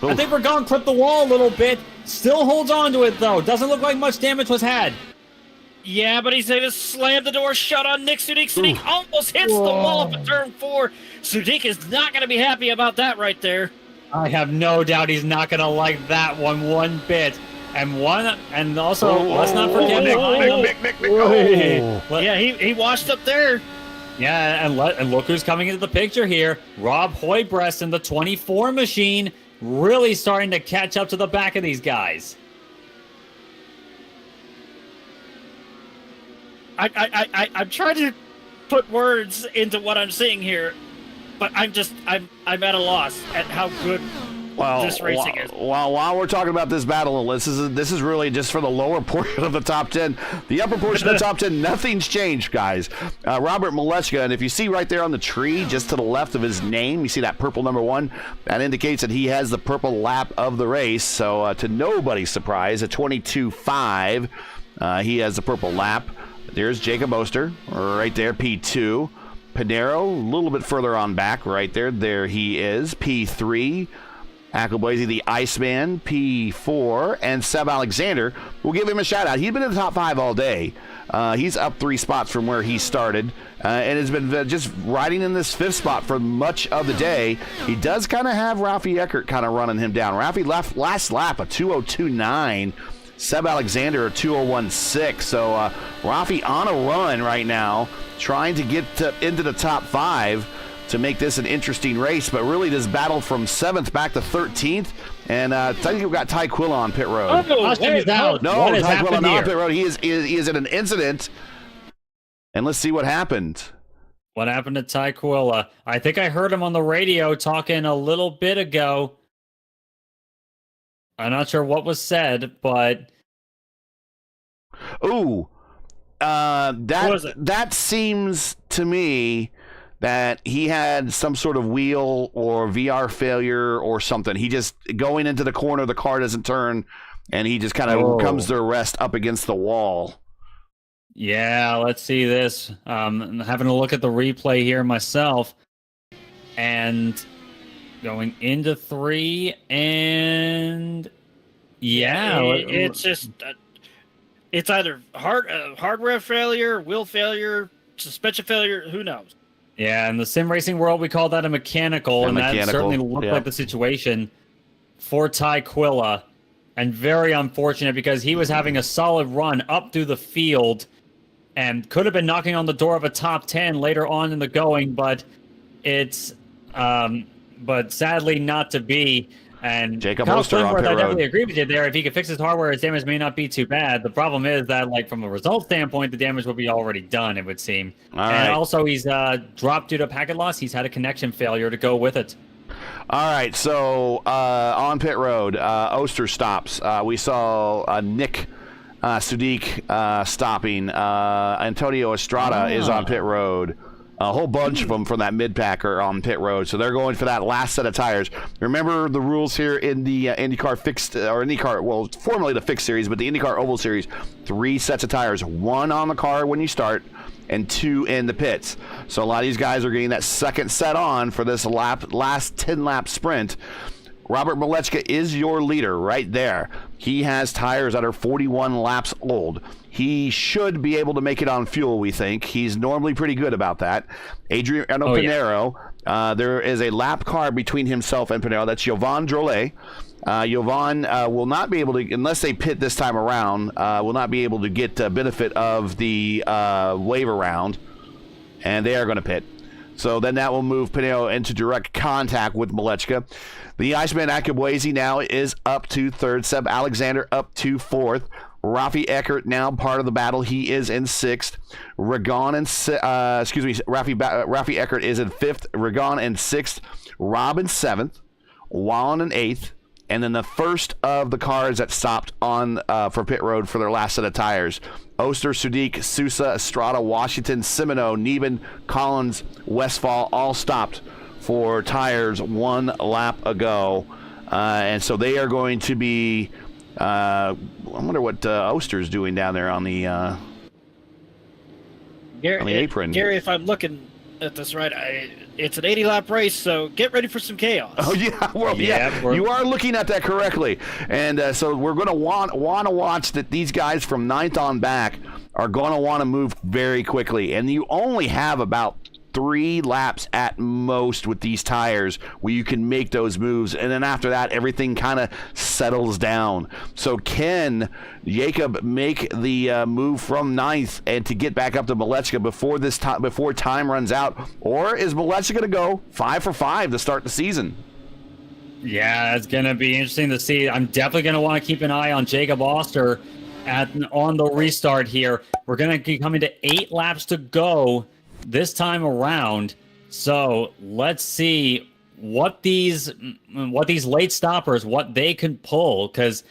[SPEAKER 1] I think Ragon clipped the wall a little bit. Still holds on to it, though. Doesn't look like much damage was had.
[SPEAKER 3] Yeah, but he's going to slam the door shut on Nick Sudik. Sudik almost hits the wall up at turn 4. Sudik is not going to be happy about that right there.
[SPEAKER 1] I have no doubt he's not going to like that one bit. And also, let's not forget
[SPEAKER 3] Mick. Yeah, he washed up there.
[SPEAKER 1] Yeah, and look who's coming into the picture here. Rob Hoybreast in the 24 machine, really starting to catch up to the back of these guys.
[SPEAKER 3] I'm trying to put words into what I'm seeing here, but I'm at a loss at how good this racing is.
[SPEAKER 2] While we're talking about this battle, this is really just for the lower portion of the top 10. The upper portion of the top 10, nothing's changed, guys. Robert Malechka, and if you see right there on the tree, just to the left of his name, you see that purple number 1. That indicates that he has the purple lap of the race. So to nobody's surprise, at 22.5, he has the purple lap. There's Jacob Oster, right there, P2. Pinero, a little bit further on back, right there. There he is, P3. Ackleblazy, the Iceman, P4, and Seb Alexander. We'll give him a shout out. He's been in the top 5 all day. He's up 3 spots from where he started, and has been just riding in this 5th spot for much of the day. He does kind of have Ralphie Eckert kind of running him down. Ralphie left last lap a 2:02.9. Seb Alexander a 2:01.6. So Ralphie on a run right now, trying to get into the top 5 to make this an interesting race, but really this battle from 7th back to 13th. And I think we've got Ty Quilla on pit road.
[SPEAKER 1] Austin is out.
[SPEAKER 2] No, Ty Quilla not on pit road. He is in an incident. And let's see what happened.
[SPEAKER 1] What happened to Ty Quilla? I think I heard him on the radio talking a little bit ago. I'm not sure what was said, but
[SPEAKER 2] that seems to me that he had some sort of wheel or VR failure or something. He just going into the corner, the car doesn't turn, and he just kind of comes to rest up against the wall.
[SPEAKER 1] Yeah, let's see this. I'm having a look at the replay here myself, and going into 3, and
[SPEAKER 3] it's just it's either hardware failure, wheel failure, suspension failure. Who knows?
[SPEAKER 1] Yeah, in the sim racing world, we call that a mechanical, and that certainly looked like the situation for Ty Quilla, and very unfortunate because he was having a solid run up through the field and could have been knocking on the door of a top 10 later on in the going, but it's but sadly not to be. And
[SPEAKER 2] Jacob
[SPEAKER 1] Kyle
[SPEAKER 2] Oster on
[SPEAKER 1] Clinworth,
[SPEAKER 2] pit
[SPEAKER 1] I
[SPEAKER 2] road.
[SPEAKER 1] definitely agree with you there. If he could fix his hardware, his damage may not be too bad. The problem is that, like, from a result standpoint, the damage will be already done, it would seem. Also, he's dropped due to packet loss. He's had a connection failure to go with it.
[SPEAKER 2] All right, so on pit road, Oster stops. We saw Nick Sudik stopping. Antonio Estrada is on pit road. A whole bunch of them from that mid-packer on pit road, so they're going for that last set of tires. Remember the rules here in the IndyCar fixed, or IndyCar, well, formerly the fixed series, but the IndyCar Oval Series, 3 sets of tires, 1 on the car when you start, and 2 in the pits. So a lot of these guys are getting that second set on for this last 10-lap sprint. Robert Malechka is your leader right there. He has tires that are 41 laps old. He should be able to make it on fuel, we think. He's normally pretty good about that. Adriano Pinero, there is a lap car between himself and Pinero. That's Jovan Drolet. Jovan will not be able to, unless they pit this time around, will not be able to get benefit of the waiver round. And they are going to pit. So then that will move Pinero into direct contact with Malechka. The Iceman Akabwazy now is up to 3rd. Seb Alexander up to 4th. Ralphie Eckert now part of the battle. He is in 6th. Ralphie Eckert is in 5th. Ragon in 6th. Rob in 7th. Wallen in 8th. And then the first of the cars that stopped on for pit road for their last set of tires. Oster, Sudik, Sousa, Estrada, Washington, Simino, Neben, Collins, Westfall all stopped for tires 1 lap ago. And so they are going to be... I wonder what Oster's doing down there on the apron.
[SPEAKER 3] Gary, if I'm looking at this right, it's an 80-lap race, so get ready for some chaos.
[SPEAKER 2] Oh, yeah. Well, yeah. You are looking at that correctly. And so we're going to want to watch that these guys from 9th on back are going to want to move very quickly. And you only have about 3 laps at most with these tires where you can make those moves, and then after that everything kind of settles down. So can Jacob make the move from 9th and to get back up to Malechka before time runs out, or is Malechka going to go 5 for 5 to start the season?
[SPEAKER 1] Yeah, it's going to be interesting to see. I'm definitely going to want to keep an eye on Jacob Oster on the restart here. We're going to be coming to 8 laps to go this time around. So let's see what these late stoppers, what they can pull, because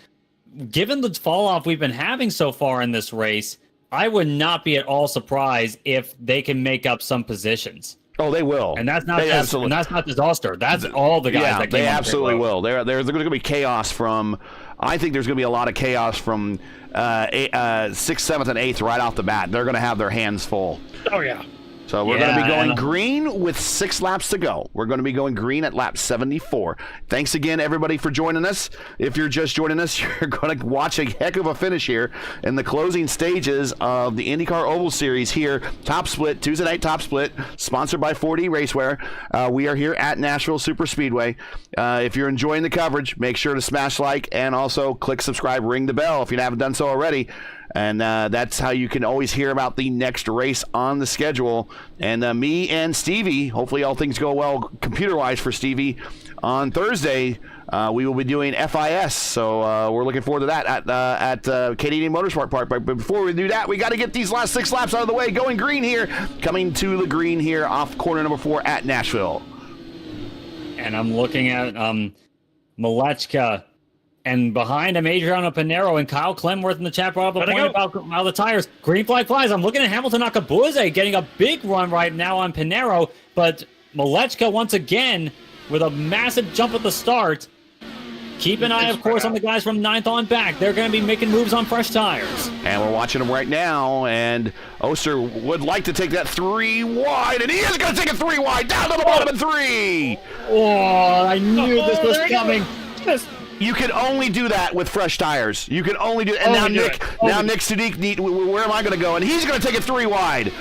[SPEAKER 1] given the fall off we've been having so far in this race, I would not be at all surprised if they can make up some positions.
[SPEAKER 2] Oh, they will,
[SPEAKER 1] and that's not just Oster. That's all the guys.
[SPEAKER 2] Yeah,
[SPEAKER 1] that came
[SPEAKER 2] they
[SPEAKER 1] on
[SPEAKER 2] absolutely will. There's going to be chaos from. I think there's going to be a lot of chaos from 6th, 7th, and 8th right off the bat. They're going to have their hands full.
[SPEAKER 3] Oh yeah.
[SPEAKER 2] So we're going to be going green with 6 laps to go. We're going to be going green at lap 74. Thanks again, everybody, for joining us. If you're just joining us, you're going to watch a heck of a finish here in the closing stages of the IndyCar Oval Series here. Top Split, Tuesday night Top Split, sponsored by 4D RACEWEAR. We are here at Nashville Superspeedway. If you're enjoying the coverage, make sure to smash like and also click subscribe, ring the bell if you haven't done so already. And that's how you can always hear about the next race on the schedule. And me and Stevie, hopefully all things go well computer-wise for Stevie, on Thursday, we will be doing FIS. So we're looking forward to that at Canadian Motorsport Park. But before we do that, we got to get these last 6 laps out of the way. Going green here, coming to the green here off corner number 4 at Nashville.
[SPEAKER 1] And I'm looking at Malechka. And behind him, Adriano Pinero and Kyle Clemworth in the chat brought up a point about the tires. Green flag flies. I'm looking at Hamilton Nakabuze getting a big run right now on Pinero, but Malechka once again with a massive jump at the start. Keep an eye, of course, on the guys from 9th on back. They're going to be making moves on fresh tires.
[SPEAKER 2] And we're watching them right now, and Oster would like to take that 3 wide, and he is going to take it 3 wide, down to the bottom of 3.
[SPEAKER 1] Oh, I knew this was coming.
[SPEAKER 2] You can only do that with fresh tires. You can only do it. And now Nick Sadiq, where am I going to go? And he's going to take it 3 wide.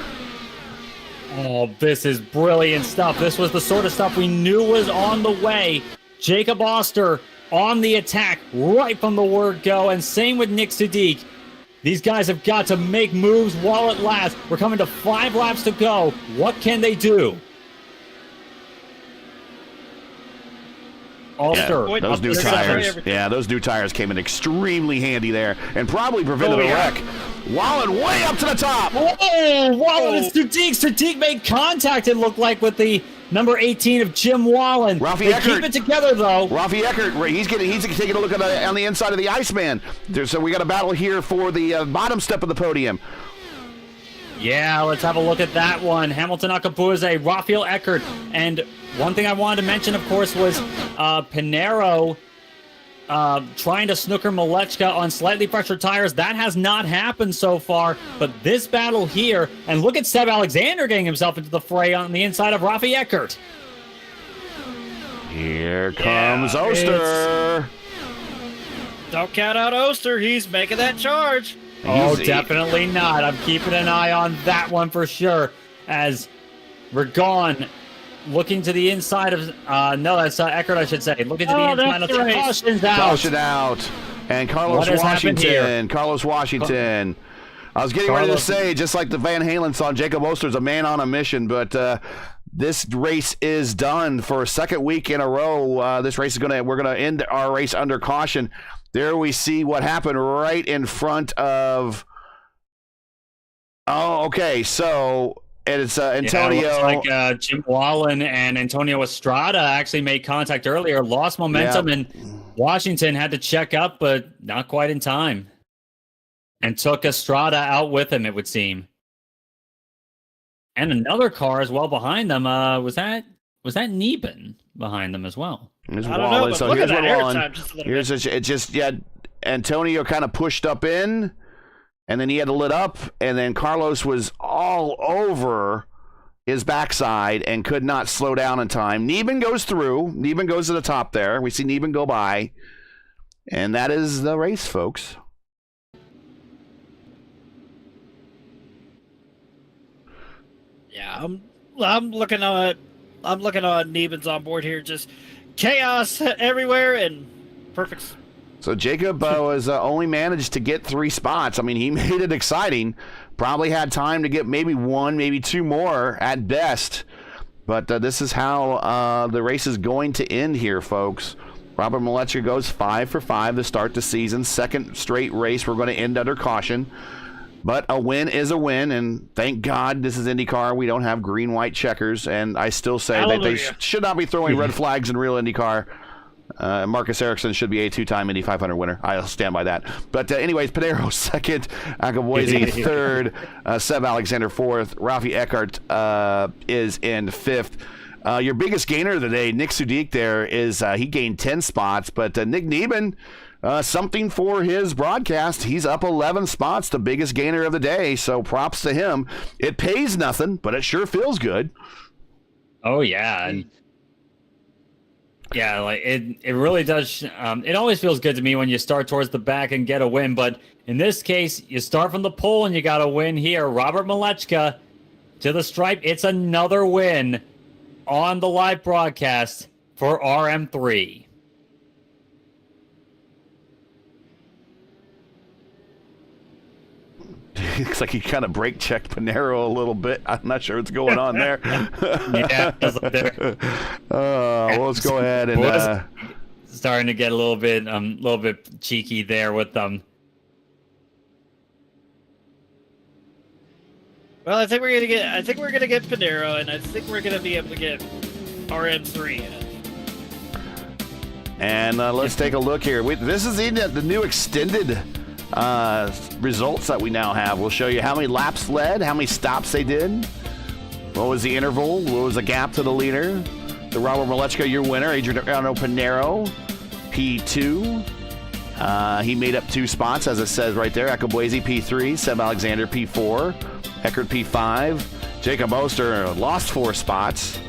[SPEAKER 1] Oh, this is brilliant stuff. This was the sort of stuff we knew was on the way. Jacob Oster on the attack right from the word go, and same with Nick Sadiq. These guys have got to make moves while it lasts. We're coming to 5 laps to go. What can they do? Oster.
[SPEAKER 2] Yeah, those new tires. Yeah, those new tires came in extremely handy there, and probably prevented a wreck. Wallen way up to the top.
[SPEAKER 1] Oh, Wallen and Sadiq. Sadiq made contact, it looked like, with the number 18 of Jim Wallen. They keep it together, though.
[SPEAKER 2] Rafi Eckert, he's taking a look on the inside of the Iceman. So we got a battle here for the bottom step of the podium.
[SPEAKER 1] Yeah, let's have a look at that one. Hamilton Nakabuze, Rafael Eckert, and one thing I wanted to mention, of course, was Pinero trying to snooker Malechka on slightly fresher tires. That has not happened so far, but this battle here, and look at Seb Alexander getting himself into the fray on the inside of Rafi Eckert.
[SPEAKER 2] Here comes Oster.
[SPEAKER 3] Don't count out Oster. He's making that charge.
[SPEAKER 1] Oh, definitely not. I'm keeping an eye on that one for sure. As Ragon looking to the inside of... no, that's Eckert, I should say. Looking to the inside of the caution's out.
[SPEAKER 2] Caution out. And Carlos Washington. I was getting ready to say, just like the Van Halen song, Jacob Oster's a man on a mission, but this race is done for a second week in a row. This race is we're going to end our race under caution. There we see what happened right in front of... Oh, okay, so it's Antonio...
[SPEAKER 1] Yeah, it looks like Jim Wallen and Antonio Estrada actually made contact earlier, lost momentum, and Washington had to check up, but not quite in time. And took Estrada out with him, it would seem. And another car as well behind them. Was that Neben behind them as well?
[SPEAKER 2] Here's
[SPEAKER 3] I don't know, but
[SPEAKER 2] so
[SPEAKER 3] look
[SPEAKER 2] here's
[SPEAKER 3] at that air
[SPEAKER 2] Wallen.
[SPEAKER 3] time just a little bit.
[SPEAKER 2] Antonio kind of pushed up in, and then he had to lit up, and then Carlos was all over his backside and could not slow down in time. Neben goes through. Neben goes to the top there. We see Neben go by, and that is the race, folks.
[SPEAKER 3] Yeah, I'm looking on Neben's on board here. Just chaos everywhere and perfect.
[SPEAKER 2] So Jacob was only managed to get 3 spots. I mean, he made it exciting. Probably had time to get maybe 1, maybe 2 more at best. But this is how the race is going to end here, folks. Robert Malechka goes 5 for 5 to start the season. Second straight race we're going to end under caution. But a win is a win, and thank God this is IndyCar. We don't have green-white checkers, and I still say that they should not be throwing red flags in real IndyCar. Marcus Ericsson should be a 2-time Indy 500 winner. I'll stand by that. But anyways, Pinero second, Akaboise third, Seb Alexander fourth, Rafi Eckert is in fifth. Your biggest gainer of the day, Nick Sudik there, is he gained 10 spots, but Nick Nieben, something for his broadcast. He's up 11 spots, the biggest gainer of the day, so props to him. It pays nothing, but it sure feels good.
[SPEAKER 1] Oh, yeah. And yeah, like it really does. It always feels good to me when you start towards the back and get a win, but in this case, you start from the pole and you got a win here. Robert Malechka to the stripe. It's another win on the live broadcast for RM3.
[SPEAKER 2] Looks like he kind of brake checked Pinero a little bit. I'm not sure what's going on there.
[SPEAKER 1] Yeah, it like there.
[SPEAKER 2] Well, let's go ahead and
[SPEAKER 1] starting to get a little bit cheeky there with them.
[SPEAKER 3] Well, I think we're gonna get Pinero, and I think we're gonna be able to get RM3.
[SPEAKER 2] And let's take a look here. This is the new extended results that we now have. We'll show you how many laps led, how many stops they did, what was the interval, what was the gap to the leader. The Robert Malechka, your winner, Adriano Pinero, P2. He made up 2 spots, as it says right there. Akaboise, P3. Seb Alexander, P4. Eckert, P5. Jacob Oster lost 4 spots,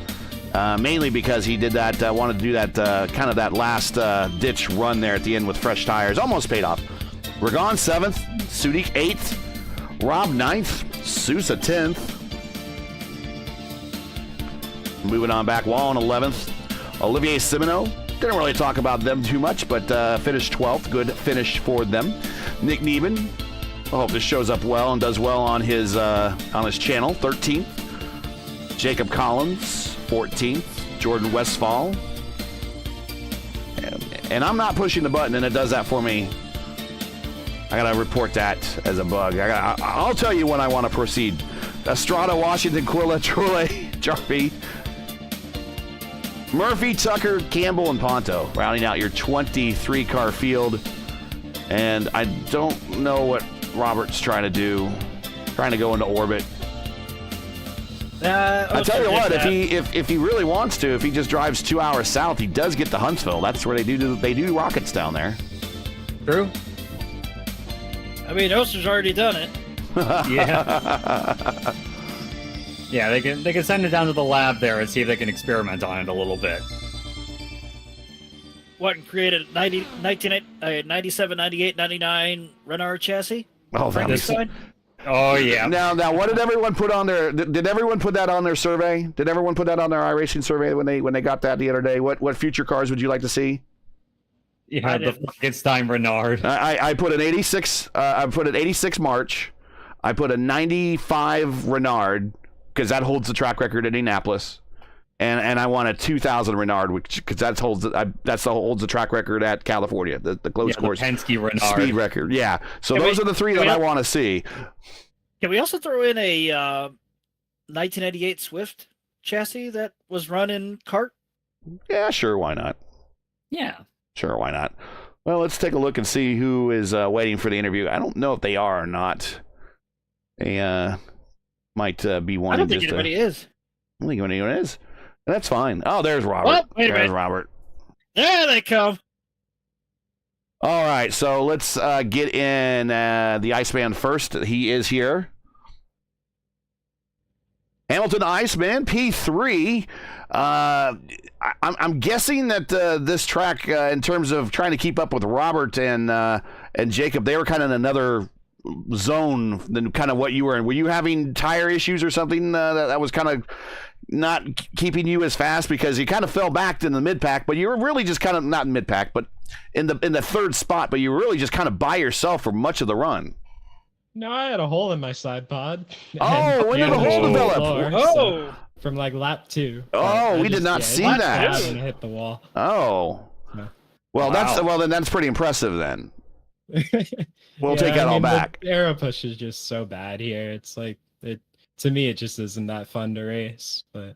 [SPEAKER 2] mainly because he did that, wanted to do that kind of that last ditch run there at the end with fresh tires. Almost paid off. Ragon 7th, Sudik 8th, Rob 9th, Sousa 10th. Moving on back, Wallen 11th, Olivier Simoneau. Didn't really talk about them too much, but finished 12th. Good finish for them. Nick Nieben, I hope this shows up well and does well on his channel, 13th. Jacob Collins, 14th. Jordan Westfall. And I'm not pushing the button, and it does that for me. I gotta report that as a bug. I'll tell you when I want to proceed. Estrada, Washington, Quilla, Troy, Jarpy, Murphy, Tucker, Campbell, and Ponto, rounding out your 23-car field. And I don't know what Robert's trying to do. Trying to go into orbit. I tell you what, if he really wants to, if he just drives 2 hours south, he does get to Huntsville. That's where they do rockets down there.
[SPEAKER 1] True.
[SPEAKER 3] I mean, Oster's already done it.
[SPEAKER 1] Yeah. Yeah, they can send it down to the lab there and see if they can experiment on it a little bit.
[SPEAKER 3] What, and create a 97, 98, 99 Renard chassis?
[SPEAKER 2] Oh, that was...
[SPEAKER 1] Oh, yeah.
[SPEAKER 2] Now, what did everyone put on their? Did everyone put that on their survey? Did everyone put that on their iRacing survey when they got that the other day? What future cars would you like to see?
[SPEAKER 1] Yeah, the Frankenstein Renard.
[SPEAKER 2] I put an 86. I put an 86 March. I put a 95 Renard because that holds the track record at Indianapolis, and I want a 2000 Renard, because that holds the track record at California, the close course
[SPEAKER 1] the Penske Renard
[SPEAKER 2] speed record. Yeah, so those are the 3 that I want to see.
[SPEAKER 3] Can we also throw in a 1998 Swift chassis that was run in kart?
[SPEAKER 2] Yeah, sure, why not?
[SPEAKER 1] Yeah.
[SPEAKER 2] Sure, why not? Well, let's take a look and see who is waiting for the interview. I don't know if they are or not. They might be wanting.
[SPEAKER 3] I don't think anybody is.
[SPEAKER 2] I don't think anyone is. That's fine. Oh, there's Robert.
[SPEAKER 3] Well, wait a minute.
[SPEAKER 2] There's Robert.
[SPEAKER 3] There they come.
[SPEAKER 2] All right, so let's get in the Iceman first. He is here. Hamilton Iceman, P3. I'm guessing that this track, in terms of trying to keep up with Robert and Jacob, they were kind of in another zone than kind of what you were in. Were you having tire issues or something that was kind of not keeping you as fast, because you kind of fell back in the mid-pack, but you were really just kind of not in mid-pack, but in the third spot, but you were really just kind of by yourself for much of the run?
[SPEAKER 4] No, I had a hole in my side pod.
[SPEAKER 2] Oh, when did the hole develop?
[SPEAKER 4] So, from like lap 2.
[SPEAKER 2] Oh, we did not see that.
[SPEAKER 4] When I hit the wall.
[SPEAKER 2] Oh.
[SPEAKER 4] No.
[SPEAKER 2] Well,
[SPEAKER 1] Wow.
[SPEAKER 2] then that's pretty impressive then. We'll
[SPEAKER 4] Yeah,
[SPEAKER 2] take that
[SPEAKER 4] I
[SPEAKER 2] all
[SPEAKER 4] mean,
[SPEAKER 2] back.
[SPEAKER 4] The aero push is just so bad here. It's like to me, it just isn't that fun to race. But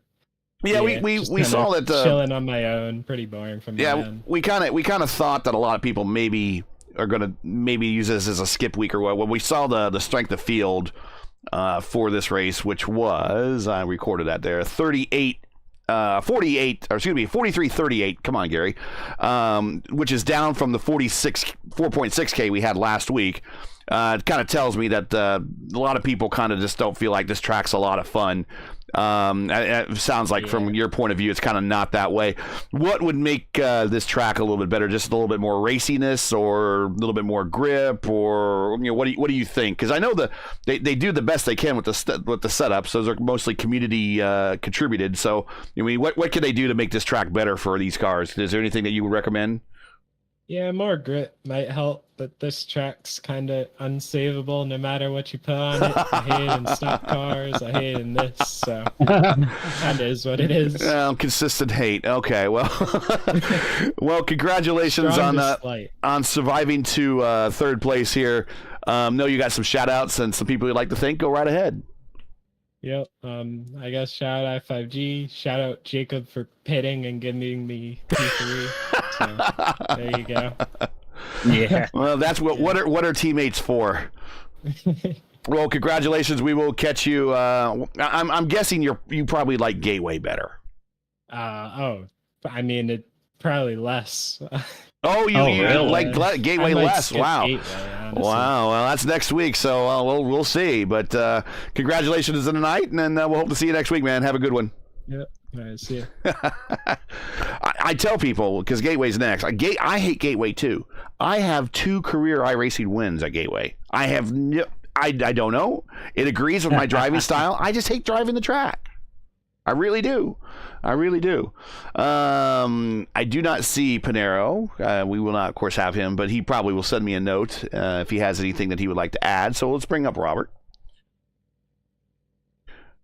[SPEAKER 2] Yeah,
[SPEAKER 4] just
[SPEAKER 2] we
[SPEAKER 4] kind
[SPEAKER 2] saw
[SPEAKER 4] of
[SPEAKER 2] that.
[SPEAKER 4] chilling on my own, pretty boring from my
[SPEAKER 2] Yeah,
[SPEAKER 4] end.
[SPEAKER 2] we kind of thought that a lot of people maybe are going to maybe use this as a skip week or what. When we saw the strength of field for this race, which was, I recorded that there, 38. 48, or excuse me, 43.38. Come on, Gary. Which is down from the 4.6K we had last week. It kind of tells me that a lot of people kind of just don't feel like this track's a lot of fun. It sounds like from your point of view, it's kind of not that way. What would make this track a little bit better? Just a little bit more raciness, or a little bit more grip, or what do you think? Because I know they do the best they can with the setups. Those are mostly community contributed. So I mean, what can they do to make this track better for these cars? Is there anything that you would recommend?
[SPEAKER 4] Yeah, more grit might help, but this track's kind of unsavable no matter what you put on it. I hate it in stock cars. I hate it in this, so kind of is what it is.
[SPEAKER 2] Consistent hate. Okay, well, well, congratulations on surviving to third place here. Know you got some shout outs and some people you'd like to thank. Go right ahead.
[SPEAKER 4] Yep. I guess shout out I5G. Shout out Jacob for pitting and giving me P3. So there you go.
[SPEAKER 1] Yeah.
[SPEAKER 2] Well, that's what are teammates for? Well, congratulations. We will catch you. I'm guessing you probably like Gateway better.
[SPEAKER 4] I mean, it probably less.
[SPEAKER 2] Oh, you
[SPEAKER 1] really?
[SPEAKER 2] like Gateway less? Wow.
[SPEAKER 4] Gateway,
[SPEAKER 2] Wow. Well, that's next week, so we'll see. But congratulations tonight, and then we'll hope to see you next week, man. Have a good one.
[SPEAKER 4] Yep. All right, see you.
[SPEAKER 2] I tell people, because Gateway's next. I hate Gateway too. I have 2 career iRacing wins at Gateway. I don't know. It agrees with my driving style. I just hate driving the track. I really do. I do not see Pinero. We will not, of course, have him, but he probably will send me a note if he has anything that he would like to add. So let's bring up Robert.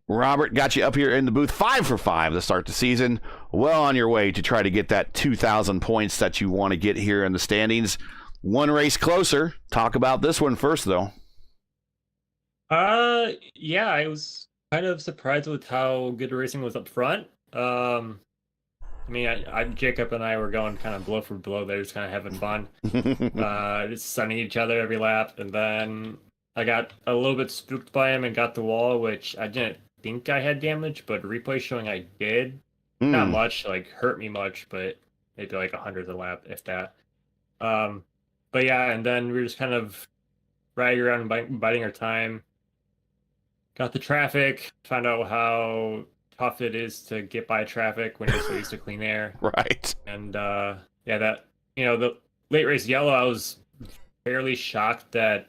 [SPEAKER 2] Robert, got you up here in the booth, 5 for 5 to start the season. Well on your way to try to get that 2,000 points that you want to get here in the standings. One race closer. Talk about this one first, though.
[SPEAKER 5] Yeah, I was kind of surprised with how good the racing was up front. I mean, Jacob and I were going kind of blow for blow there, just kind of having fun, just sunning each other every lap. And then I got a little bit spooked by him and got the wall, which I didn't think I had damage, but replay showing I did. Not much, like hurt me much, but maybe like 100th a lap, if that. But yeah, and then we were just kind of riding around and biding our time. Got the traffic, found out how tough it is to get by traffic when you're so used to clean air.
[SPEAKER 2] Right.
[SPEAKER 5] And yeah, that, the late race yellow, I was fairly shocked that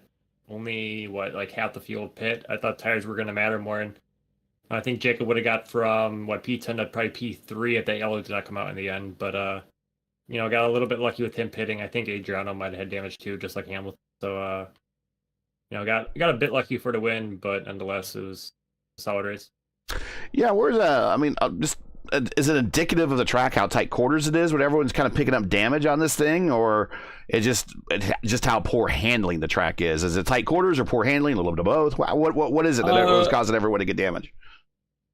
[SPEAKER 5] only like half the field pit. I thought tires were going to matter more, and I think Jacob would have got from P10 to probably P3 if that yellow did not come out in the end. But got a little bit lucky with him pitting. I think Adriano might have had damage too, just like Hamilton. So got a bit lucky for the win, but nonetheless it was a solid race.
[SPEAKER 2] Yeah, is it indicative of the track how tight quarters it is when everyone's kind of picking up damage on this thing, or it just how poor handling the track is? Is it tight quarters or poor handling, a little bit of both? What is it that was causing everyone to get damage?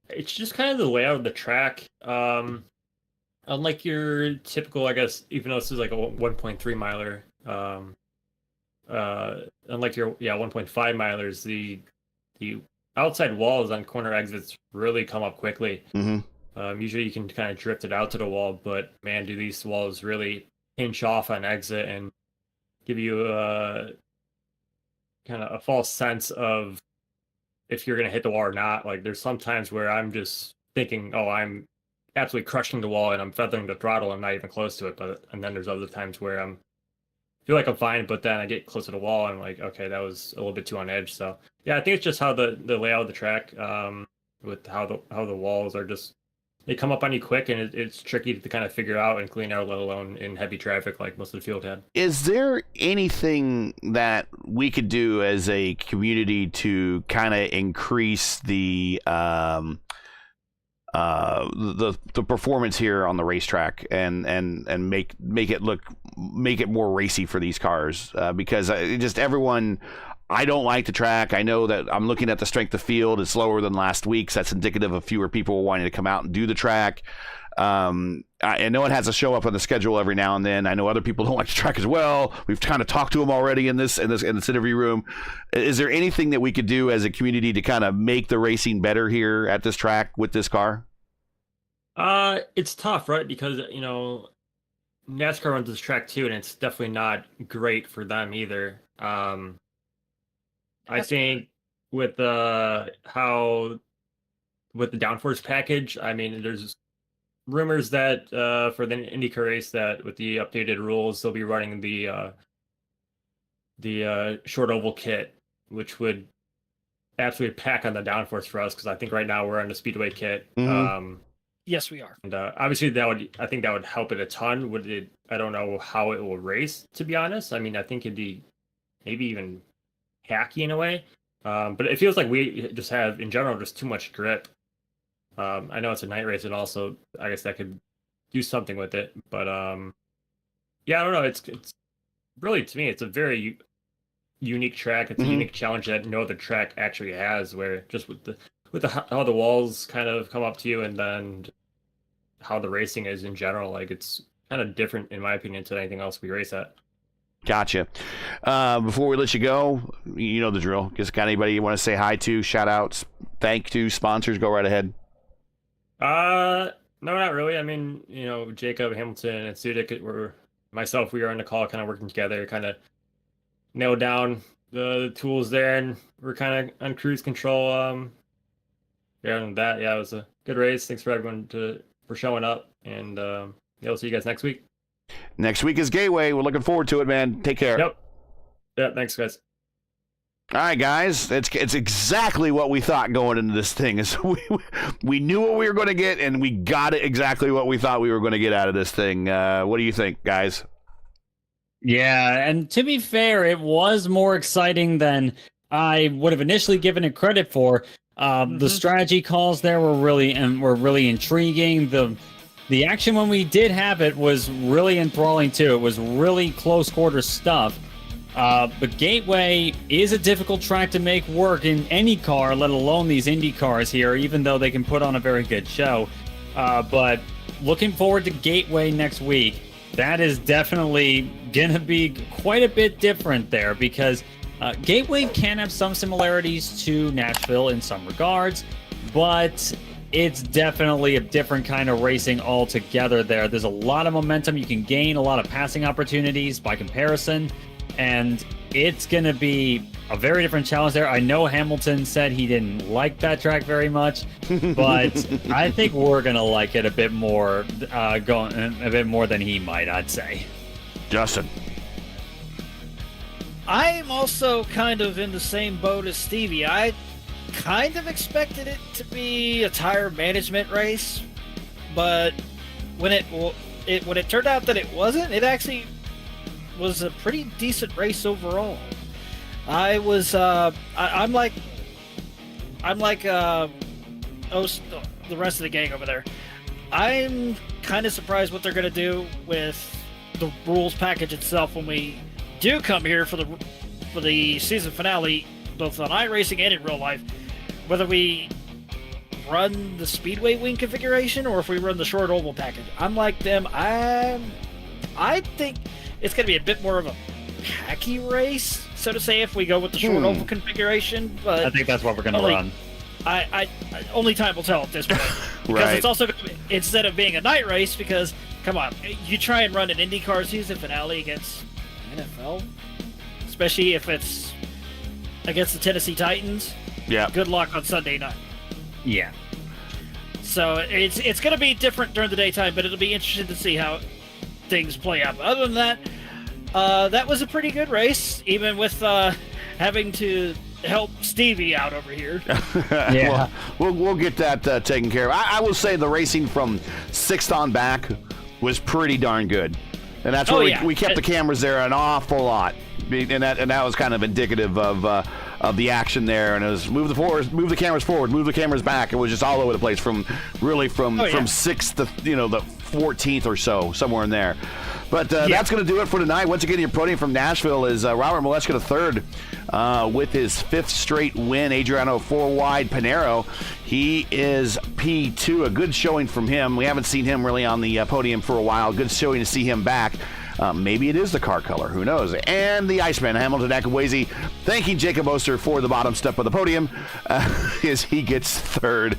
[SPEAKER 5] It's just kind of the layout of the track. Unlike your typical, I guess, even though this is like a 1.3 miler, unlike your 1.5 milers, the outside walls on corner exits really come up quickly.
[SPEAKER 2] Mm-hmm.
[SPEAKER 5] Usually you can kind of drift it out to the wall, but man, do these walls really pinch off on exit and give you kind of a false sense of if you're going to hit the wall or not. Like there's some times where I'm just thinking, oh, I'm absolutely crushing the wall and I'm feathering the throttle. I'm not even close to it. And then there's other times where I feel like I'm fine, but then I get close to the wall and I'm like, okay, that was a little bit too on edge. So yeah, I think it's just how the layout of the track, with how the walls are just, they come up on you quick, and it's tricky to kind of figure out and clean out, let alone in heavy traffic like most of the field had.
[SPEAKER 2] Is there anything that we could do as a community to kind of increase the the performance here on the racetrack and make it more racy for these cars, because everyone. I don't like the track. I know that I'm looking at the strength of field. It's lower than last week's. That's indicative of fewer people wanting to come out and do the track. I know it has a show up on the schedule every now and then. I know other people don't like the track as well. We've kind of talked to them already in this interview room. Is there anything that we could do as a community to kind of make the racing better here at this track with this car?
[SPEAKER 5] It's tough, right? Because, NASCAR runs this track too, and it's definitely not great for them either. I think with the downforce package, I mean, there's rumors that for the IndyCar race that with the updated rules, they'll be running the short oval kit, which would absolutely pack on the downforce for us, because I think right now we're on the speedway kit.
[SPEAKER 2] Mm-hmm.
[SPEAKER 3] Yes, we are.
[SPEAKER 5] And obviously I think that would help it a ton. I don't know how it will race, to be honest. I mean, I think it'd be maybe even hacky in a way, but it feels like we just have in general just too much grip. I know it's a night race, and also I guess that could do something with it, but yeah, I don't know. It's really, to me, it's a very unique track. It's a unique challenge that no other track actually has, where just with how the walls kind of come up to you, and then how the racing is in general, like it's kind of different in my opinion to anything else we race at.
[SPEAKER 2] Gotcha. Before we let you go, you know the drill. Just got anybody you want to say hi to, shout outs, thank to, sponsors, go right ahead.
[SPEAKER 5] No, not really. I mean, Jacob, Hamilton, and Sudik, we are on the call, kind of working together, kind of nail down the tools there, and we're kind of on cruise control. And that, it was a good race. Thanks for everyone for showing up, and we'll see you guys next week.
[SPEAKER 2] Next week is Gateway. We're looking forward to it, man. Take care.
[SPEAKER 5] Yep. Yeah, thanks, guys.
[SPEAKER 2] All right, guys. It's exactly what we thought going into this thing. Is we knew what we were going to get, and we got it exactly what we thought we were going to get out of this thing. What do you think, guys?
[SPEAKER 1] Yeah, and to be fair, it was more exciting than I would have initially given it credit for. The strategy calls there were really intriguing. The action when we did have it was really enthralling too. It was really close quarter stuff. But Gateway is a difficult track to make work in any car, let alone these Indy cars here, even though they can put on a very good show. But looking forward to Gateway next week. That is definitely going to be quite a bit different there, because Gateway can have some similarities to Nashville in some regards, but it's definitely a different kind of racing altogether there. There's a lot of momentum you can gain, a lot of passing opportunities by comparison, and it's going to be a very different challenge there. I know Hamilton said he didn't like that track very much, but I think we're going to like it a bit more, going a bit more than he might, I'd say.
[SPEAKER 2] Justin.
[SPEAKER 3] I'm also kind of in the same boat as Stevie. I kind of expected it to be a tire management race, but when it turned out that it wasn't, it actually was a pretty decent race overall. I'm like the rest of the gang over there. I'm kind of surprised what they're going to do with the rules package itself when we do come here for the season finale, both on iRacing and in real life, whether we run the speedway wing configuration or if we run the short oval package. I'm like them. I think it's going to be a bit more of a packy race, so to say, if we go with the short oval configuration. But
[SPEAKER 1] I think that's what we're going to run.
[SPEAKER 3] I only time will tell at this point. Because
[SPEAKER 2] Right.
[SPEAKER 3] It's also going to be, instead of being a night race, because, come on, you try and run an IndyCar season finale against NFL, especially if it's against the Tennessee Titans.
[SPEAKER 2] Yeah.
[SPEAKER 3] Good luck on Sunday night.
[SPEAKER 1] Yeah.
[SPEAKER 3] So it's going to be different during the daytime, but it'll be interesting to see how things play out. But other than that, that was a pretty good race, even with having to help Stevie out over here.
[SPEAKER 1] Yeah.
[SPEAKER 2] We'll get that taken care of. I will say the racing from sixth on back was pretty darn good. And that's where we kept the cameras there an awful lot. And that was kind of indicative of the action there, and it was move the cameras forward, move the cameras back. It was just all over the place from 6th to the 14th or so, somewhere in there. But that's going to do it for tonight. Once again, your podium from Nashville is Robert Malechka III with his 5th straight win. Adriano 4 wide. Panero, he is P2. A good showing from him. We haven't seen him really on the podium for a while. Good showing to see him back. Maybe it is the car color. Who knows? And the Iceman, Hamilton Akaweze, thanking Jacob Oster for the bottom step of the podium as he gets 3rd.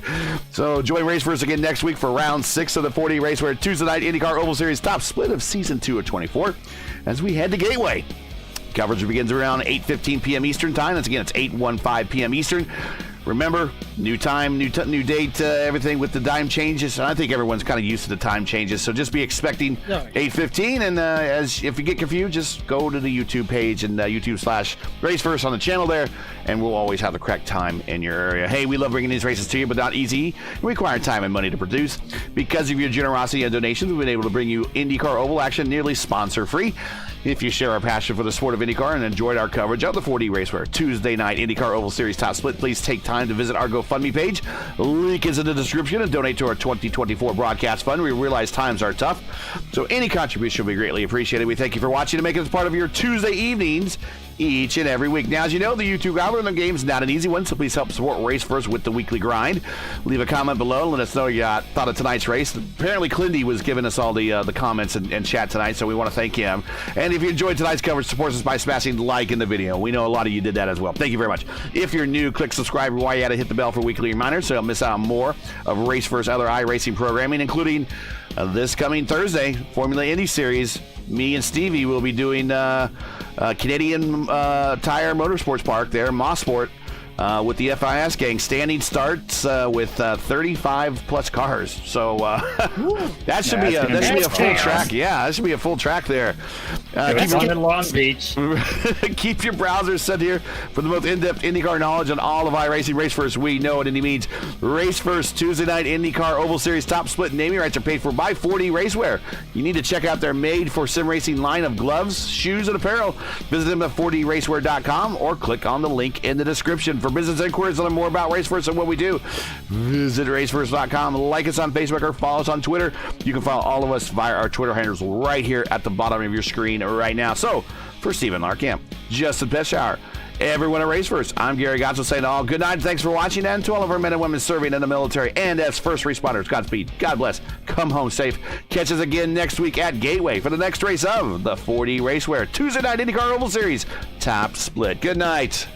[SPEAKER 2] So join Race First again next week for round 6 of the 40 RACEWEAR Tuesday night IndyCar Oval Series top split of season 2 of 24 as we head to Gateway. Coverage begins around 8:15 p.m. Eastern time. That's again, it's 8:15 p.m. Eastern. Remember, new time, new date, everything with the time changes. I think everyone's kind of used to the time changes, so just be expecting 8:15. And if you get confused, just go to the YouTube page and YouTube/RaceFirst on the channel there, and we'll always have the correct time in your area. Hey, we love bringing these races to you, but not easy. We require time and money to produce. Because of your generosity and donations, we've been able to bring you IndyCar Oval action nearly sponsor-free. If you share our passion for the sport of IndyCar and enjoyed our coverage of the 4D RACEWEAR Tuesday night IndyCar Oval Series top split, please take time to visit our GoFundMe page. Link is in the description, and donate to our 2024 broadcast fund. We realize times are tough, so any contribution will be greatly appreciated. We thank you for watching and making us part of your Tuesday evenings each and every week. Now, as you know, the YouTube algorithm game is not an easy one, so please help support Race First with the weekly grind. Leave a comment below and let us know you thought of tonight's race. Apparently, Clindy was giving us all the comments and chat tonight, so we want to thank him. And if you enjoyed tonight's coverage, support us by smashing like in the video. We know a lot of you did that as well. Thank you very much. If you're new, click subscribe while you had to hit the bell for weekly reminders so you'll miss out on more of Race First other iRacing programming, including this coming Thursday, Formula Indy Series. Me and Stevie will be doing Canadian Tire Motorsports Park there, Mosport, with the FIS gang. Standing starts with 35 plus cars. So that should be a full track. Yeah, that should be a full track there.
[SPEAKER 1] Keep in Long Beach.
[SPEAKER 2] Keep your browsers set here for the most in-depth IndyCar knowledge on all of iRacing. Race First, we know what Indy means. Race First Tuesday night IndyCar Oval Series top split naming rights are paid for by 4D RACEWEAR. You need to check out their made for sim racing line of gloves, shoes, and apparel. Visit them at 4DRacewear.com or click on the link in the description. For business inquiries, learn more about Race First and what we do. Visit racefirst.com. Like us on Facebook or follow us on Twitter. You can follow all of us via our Twitter handles right here at the bottom of your screen right now. So, for Stephen Larkamp, Justin Peschauer, everyone at Race First, I'm Gary Gotzel saying all good night. Thanks for watching, and to all of our men and women serving in the military and as first responders, Godspeed, God bless, come home safe. Catch us again next week at Gateway for the next race of the 4D RACEWEAR Tuesday night IndyCar Oval Series top split. Good night.